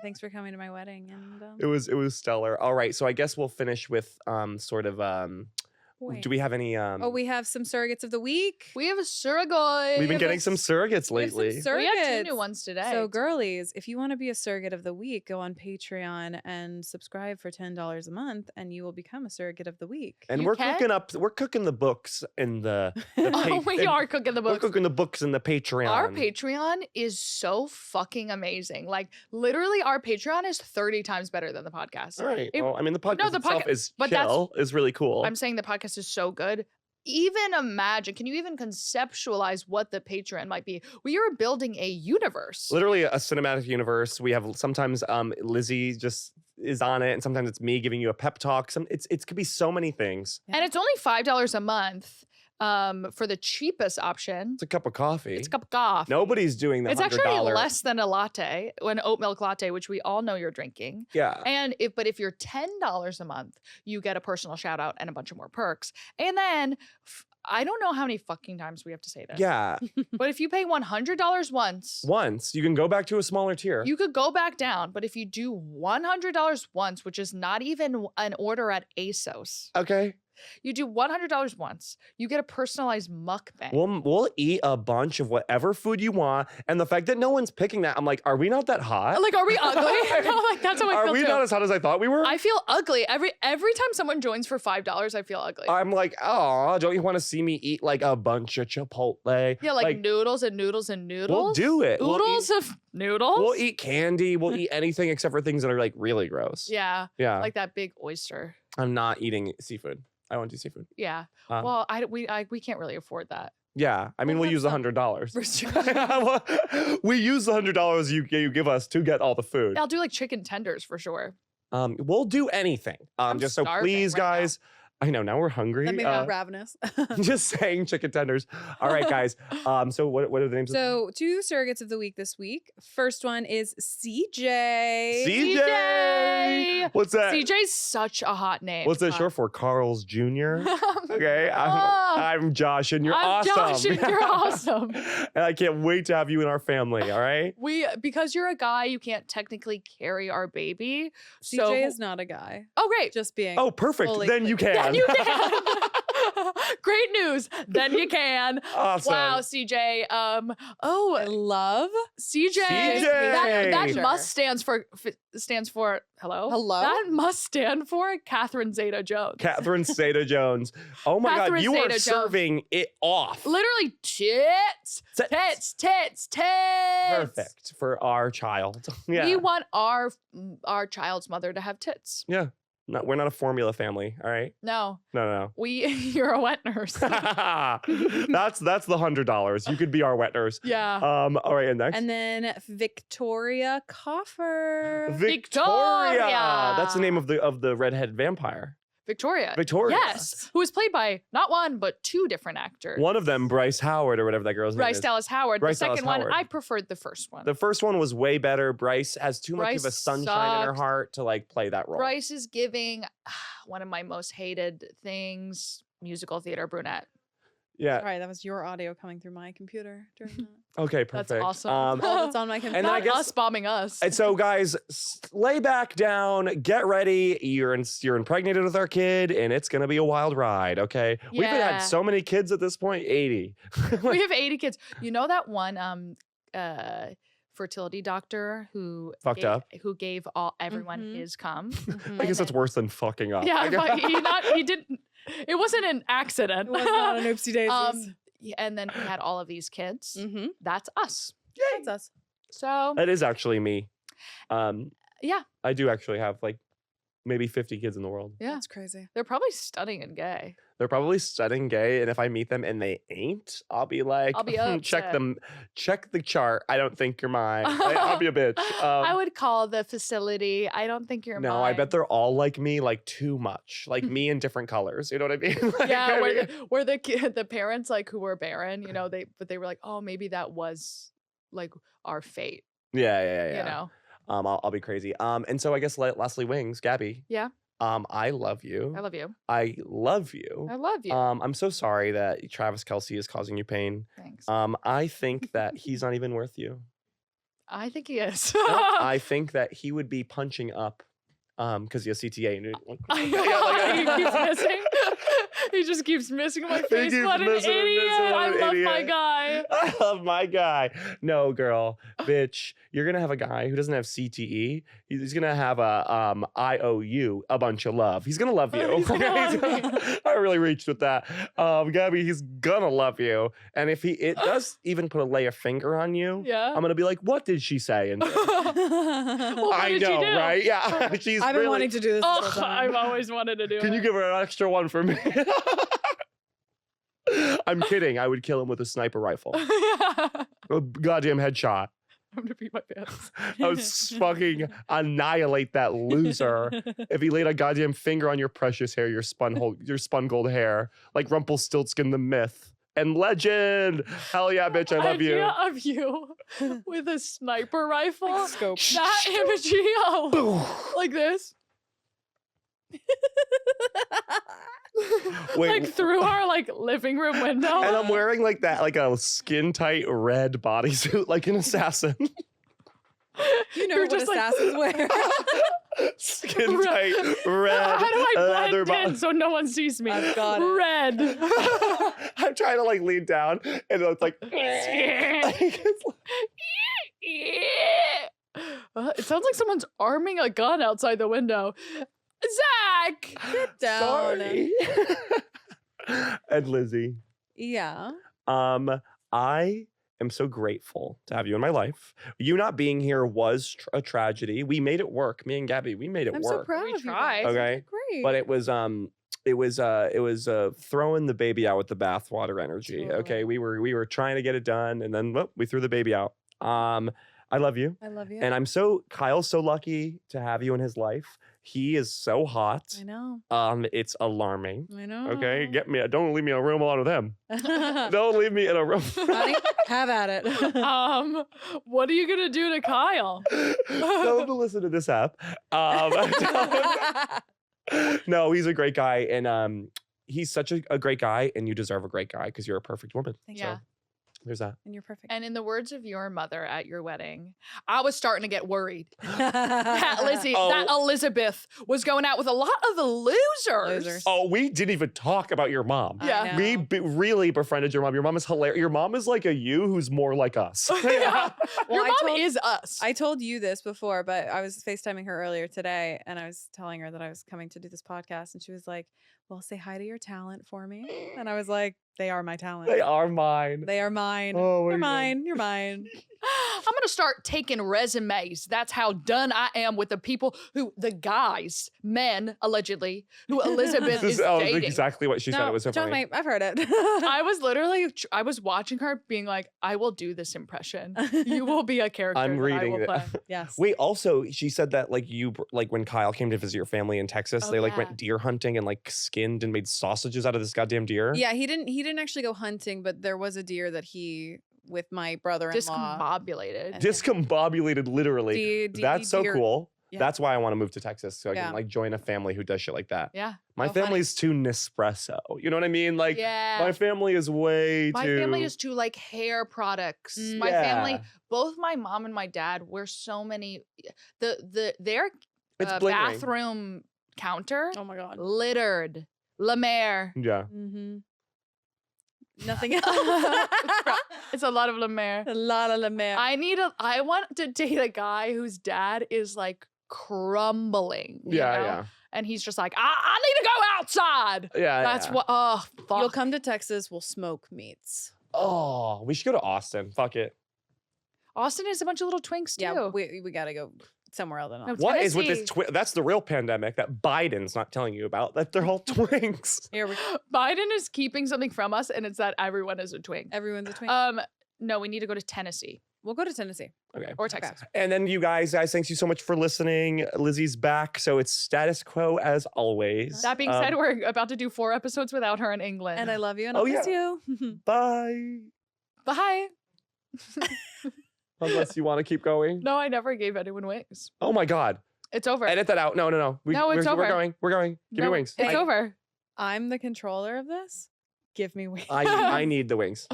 Thanks for coming to my wedding. And It was stellar. All right, so I guess we'll finish with sort of do we have any Oh, we have some surrogates of the week. We have a surrogate. we've been getting some surrogates We have some lately. sur- We have 2 surrogates. new ones today. So, girlies, if you want to be a surrogate of the week, go on Patreon and subscribe for $10 a month, and you will become a surrogate of the week. And You we're can? cooking the books in the Oh, we and are cooking the We're books. cooking the books in the Patreon. Our Patreon is so fucking amazing. Like literally, our Patreon is 30 times better than the podcast. All right. It- Well, I mean, the podcast the itself podca- is but that's- chill, is really cool. I'm saying the podcast is so good. Even imagine, can you even conceptualize what the Patreon might be? We are building a universe. Literally a cinematic universe. We have sometimes Lizzie just is on it, and sometimes it's me giving you a pep talk. It could be so many things. And it's only $5 a month for the cheapest option. It's a cup of coffee. It's a cup of coffee. Nobody's doing that. It's $100. actually less than a latte, an oat milk latte, which we all know you're drinking. Yeah. And if you're $10 a month, you get a personal shout out and a bunch of more perks. And then I don't know how many fucking times we have to say this. Yeah. But if you pay $100 once, You can go back to a smaller tier. you could go back down. But if you do $100 once, which is not even an order at ASOS, Okay. you do $100 once, you get a personalized mukbang. We'll eat a bunch of whatever food you want. And the fact that no one's picking that, I'm like, are we not that hot? Like, are we ugly? No, like that's how I feel Are we too. not as hot as I thought we were? I feel ugly every time someone joins for $5. I feel ugly. I'm like, oh, don't you want to see me eat like a bunch of Chipotle? Yeah, like noodles and noodles and noodles. We'll do it. Oodles of noodles. We'll eat candy. We'll eat anything except for things that are like really gross. Yeah, Yeah. like that big oyster. I'm not eating seafood. I won't do seafood. Yeah. Um, Well, we can't really afford that. Yeah. I mean, We'll we'll use the have $100. We use the $100 you give us to get all the food. I'll do like chicken tenders for sure. We'll do anything. I'm Just so starving please, right now. guys. I know now we're hungry. That made me ravenous. Just saying chicken tenders. All right, guys. So what are the names? So 2 surrogates of the week this week. First one is CJ. CJ. What's that? CJ's such a hot name. What's that short for? Carl's Jr. Okay, I'm Josh, and you're I'm awesome. Josh, and you're awesome. And I can't wait to have you in our family. All right. Because you're a guy, you can't technically carry our baby. CJ is not a guy. Oh, great. Just being. Oh, perfect. fully Then you clear. can. Then you can. Great news. Then you can. Awesome. Wow, CJ. I Oh, love. CJ. CJ. That must stands for hello. Hello? That must stand for Catherine Zeta-Jones. Catherine Zeta-Jones. Oh my Catherine God, you are Zeta-Jones. serving it off. Literally tits. Perfect for our child. Yeah. We want our child's mother to have tits. Yeah. No, we're not a formula family. All right. No, No. you're a wet nurse. That's the $100. You could be our wet nurse. Yeah. All right, and next. And then Victoria Coffer. Victoria. That's the name of the redhead vampire. Victoria. Victoria. Yes. Who was played by not one, but 2 different actors. One of them, Bryce Howard or whatever that girl's name Bryce is. Dallas Howard. Bryce the Dallas second one, Howard. I preferred the first one. The first one was way better. Bryce has too much of a Bryce sunshine in her sucked. heart to like play that role. Bryce is giving one of my most hated things, musical theater brunette. Yeah. Sorry, that was your audio coming through my computer during that. Okay, perfect. That's awesome. All that's on my computer. And then I Not guess- us bombing us. And so, guys, lay back down, get ready. You're impregnated with our kid, and it's gonna be a wild ride. Okay, we've had Yeah. so many kids at this point, 80. We have 80 kids. You know that one fertility doctor who Fucked up. who gave everyone Mhm. his cum? I guess that's worse than fucking up. Yeah, but he didn't. It wasn't an accident. It was not an oopsie daisies. And then he had all of these kids. Mm-hmm. That's us. That's us. So That is actually me. yeah, I do actually have like maybe 50 kids in the world. yeah, That's crazy. they're probably stunning and gay. They're probably studying gay, and if I meet them and they ain't, I'll be like, I'll be check upset. them, check the chart. I don't think you're mine. I'll be a bitch. I would call the facility. I don't think you're No, mine. I bet they're all like me, like too much, like me in different colors. You know what I mean? Like, Yeah, I mean- where the parents like who were barren, you know, they were like, oh, maybe that was like our fate, yeah. you know. I'll be crazy. And so I guess lastly, Wings, Gabby. Yeah. I love you. I love you. I love you. I love you. I'm so sorry that Travis Kelce is causing you pain. Thanks. I think that he's not even worth you. I think he is. I think that he would be punching up because he has CTA. And He keeps missing. He just keeps missing my face. keeps What an missing, idiot! what I an love my idiot. guy. I love my guy. No, girl, bitch, you're gonna have a guy who doesn't have CTE. He's gonna have a IOU, a bunch of love. He's gonna love you. He's gonna love me. I really reached with that. Gabby, he's gonna love you. And if it does even lay a finger on you, Yeah. I'm gonna be like, what did she say? And Well, what I did she know, do? right? Yeah, she's I've been really. wanting to do this this whole Oh, time. I've always wanted to do Can it. you give her an extra one for me? I'm kidding. I would kill him with a sniper rifle. A goddamn headshot. I'm gonna pee my pants. I would fucking annihilate that loser if he laid a goddamn finger on your precious hair, your spun gold hair, like Rumpelstiltskin the myth and legend. Hell yeah, bitch, I love you. Idea of you with a sniper rifle. Scope. That imagery, like this. Wait, Like through our like living room window. and I'm wearing like that, like a skin tight red bodysuit, like an assassin. You know You're what just like- assassins wear. Skin tight red How do I leather blend in so no one sees me? I've got it. Red. I'm trying to like lean down, and it's like. It sounds like someone's arming a gun outside the window. Zach! Get down. Sorry. And Lizzie, Yeah. I am so grateful to have you in my life. You not being here was a tragedy. We made it work. Me and Gabby, we made it I'm so work. proud We of you. tried. guys. You Okay. did Great. But it was throwing the baby out with the bathwater energy. Okay, Totally. we were trying to get it done, and then whoop, we threw the baby out. I love you, I love you. and Kyle's so lucky to have you in his life. He is so hot. I know. It's alarming. I know. Okay, don't leave me in a room alone with him. Honey, Don't leave me in a room. have at it. What are you gonna do to Kyle? Tell him to listen to this app. No, he's a great guy, and he's such a great guy, and you deserve a great guy because you're a perfect woman. Thank Yeah. So there's that. And you're perfect. And in the words of your mother at your wedding, I was starting to get worried. That Lizzie, Oh. that Elizabeth was going out with a lot of the losers. Losers. Oh, we didn't even talk about your mom. I Yeah. We know. really befriended your mom. Your mom is hilarious. Your mom is like a you who's more like us. Yeah. Well, Your I mom told- is us. I told you this before, but I was FaceTiming her earlier today and I was telling her that I was coming to do this podcast. And she was like, well, say hi to your talent for me. And I was like, they are my talent. They are mine. They are mine. Oh my You're God. mine. You're mine. I'm gonna start taking resumes. That's how done I am with the people the guys, men, allegedly, who Elizabeth This is is dating. exactly what she said. It was so John, funny. mate, I've heard it. I was literally, I was watching her being like, I will do this impression. You will be a character I'm that I reading will it. play. Yes. Wait, also, she said that like when Kyle came to visit your family in Texas, Oh, they like yeah. went deer hunting and like skinned and made sausages out of this goddamn deer. Yeah, he didn't actually go hunting, but there was a deer that he with my brother-in-law. Discombobulated. And- Discombobulated, literally. That's so deer. cool. Yeah. That's why I want to move to Texas so I Yeah. can like join a family who does shit like that. Yeah. My Oh, funny. family's too Nespresso. You know what I mean? Like yeah. my family is way My too. family is too like hair products. Mm. My family, Yeah. both my mom and my dad wear so many. Their It's bling ring. bathroom counter Oh my god. littered. La Mer. Yeah. Mm-hmm. Nothing else. It's a lot of La Mer. a lot of La Mer. I want to date a guy whose dad is like crumbling. you Yeah, know? yeah. And he's just like, I need to go outside. Yeah. That's yeah. what. Oh, fuck. You'll come to Texas, we'll smoke meats. Oh, we should go to Austin. Fuck it. Austin is a bunch of little twinks too. Yeah, we gotta go somewhere else than No, Austin. What is with this? Tennessee. That's the real pandemic that Biden's not telling you about. That they're all twinks. Here we Biden is keeping something from us, and it's that everyone is a twink. everyone's a twink. No, we need to go to Tennessee we'll go to Tennessee. Okay. or Okay. Texas. And then you guys, thanks you so much for listening. Lizzie's back, so it's status quo as always. That being said, we're about to do 4 episodes without her in England. And I love you and Oh, I miss you. Bye. Bye. Unless you want to keep going. No, I never gave anyone wings. Oh my God. It's over. Edit that out. No. No, it's we're over. going. We're going. Give me No, wings. It's over. I'm the controller of this. Give me wings. I need the wings.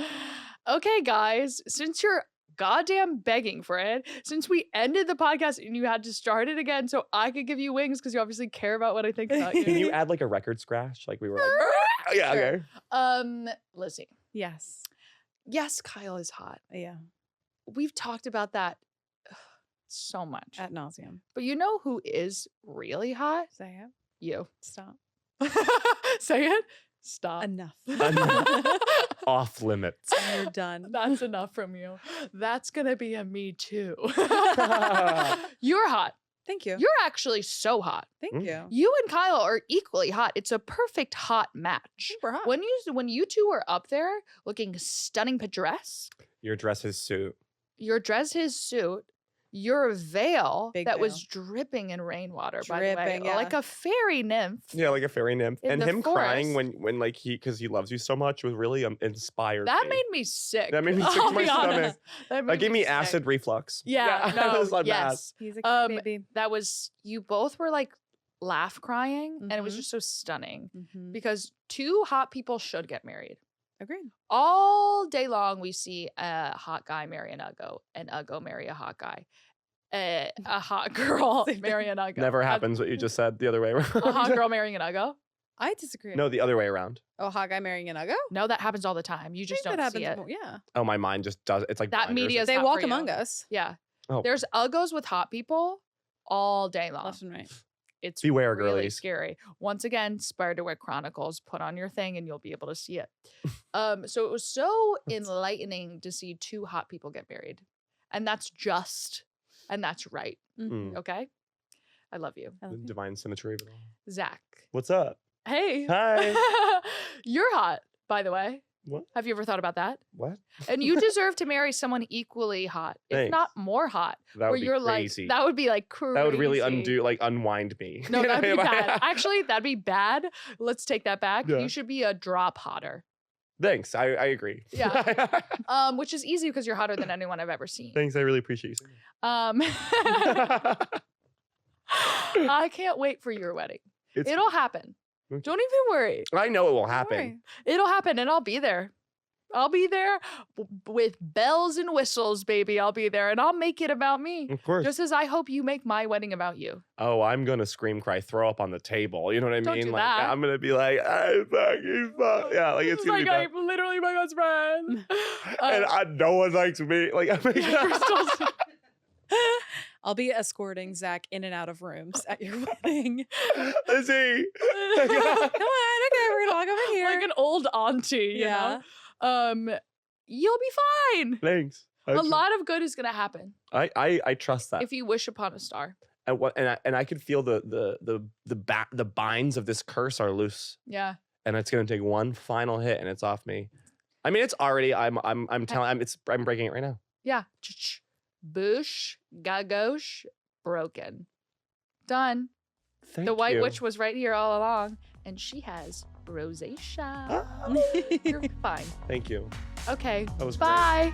Okay, guys, since you're goddamn begging for it, since we ended the podcast and you had to start it again so I could give you wings because you obviously care about what I think about Can you. you add like a record scratch? Like we were like, yeah, Sure. okay. Lizzie. Yes. Yes, Kyle is hot. Yeah. We've talked about that so much. Ad nauseum. But you know who is really hot? Say it. You. Stop. Say it. Stop. Enough. Off limits. You're done. That's enough from you. That's gonna be a me too. You're hot. Thank you. You're actually so hot. Thank Mm. you. You and Kyle are equally hot. It's a perfect hot match. Super hot. When you two are up there looking stunning picturesque, Your dress is suit. your Dres suit, your veil Big that veil. was dripping in rainwater, by the way, Dripping, yeah. like a fairy nymph. Yeah, like a fairy nymph. In And the him crying forest. when like because he loves you so much was really inspired. That me. made me sick. That made me sick to I'll my be stomach. honest. That Gave me sick. acid reflux. Yeah, I no, was like mad. yes. He's a baby. That was, you both were like laugh crying, and it was Mhm. just so stunning Mhm. because two hot people should get married. Agreed. All day long, we see a hot guy marry an uggo, and uggo marry a hot guy. A hot girl Same marry an uggo. Never happens what you just said the other way around. A hot girl marrying an uggo? I disagree. No, the other way around. Oh, hot guy marrying an uggo? No, that happens all the time. You just I think don't that see happens it. more- Yeah. Oh, my mind just does. It's like That blinders. media is They not walk for you. among us. Yeah. Oh. There's uggos with hot people all day long. Left and right. It's Beware, really girlies. scary. Once again, Spiderwick Chronicles, put on your thing and you'll be able to see it. So it was so enlightening to see two hot people get married. And that's just, and that's right. Mm. Okay? I love you. I The love you. divine symmetry of it all. Zach. What's up? Hey. Hi. You're hot, by the way. What? Have you ever thought about that? What? And you deserve to marry someone equally hot, if Thanks. not more hot. That where would be you're crazy. like, that would be like crazy. That would really unwind me. No, You know, that'd be if I- bad. Actually, that'd be bad. Let's take that back. Yeah. You should be a drop hotter. Thanks. I agree. Yeah. Which is easy because you're hotter than anyone I've ever seen. Thanks. I really appreciate you saying Um, that. I can't wait for your wedding. It's- It'll happen. Okay. Don't even worry. I know it will Don't happen. worry. It'll happen, and I'll be there. I'll be there with bells and whistles, baby. I'll be there, and I'll make it about me. Of course. Just as I hope you make my wedding about you. Oh, I'm gonna scream, cry, throw up on the table. You know what I Don't mean? do Like that. I'm gonna be like, I fucking fuck. Yeah, like it's gonna be bad. literally my best friend. And no one likes me. Like I'm Crystal's- I'll be escorting Zach in and out of rooms at your wedding. Lizzie. Come on, okay, we're gonna walk over here. like an old auntie, you know? You'll be fine. Thanks. A lot of good is gonna happen I trust that. if you wish upon a star. And I could feel the binds of this curse are loose, Yeah. and it's gonna take one final hit, and it's off me. I mean, it's already. I'm breaking it right now. Yeah. Boosh, gagosh, broken. Done. Thank The White you. Witch was right here all along, and she has rosacea. Ah. You're fine. Thank you. Okay. That was great. Bye.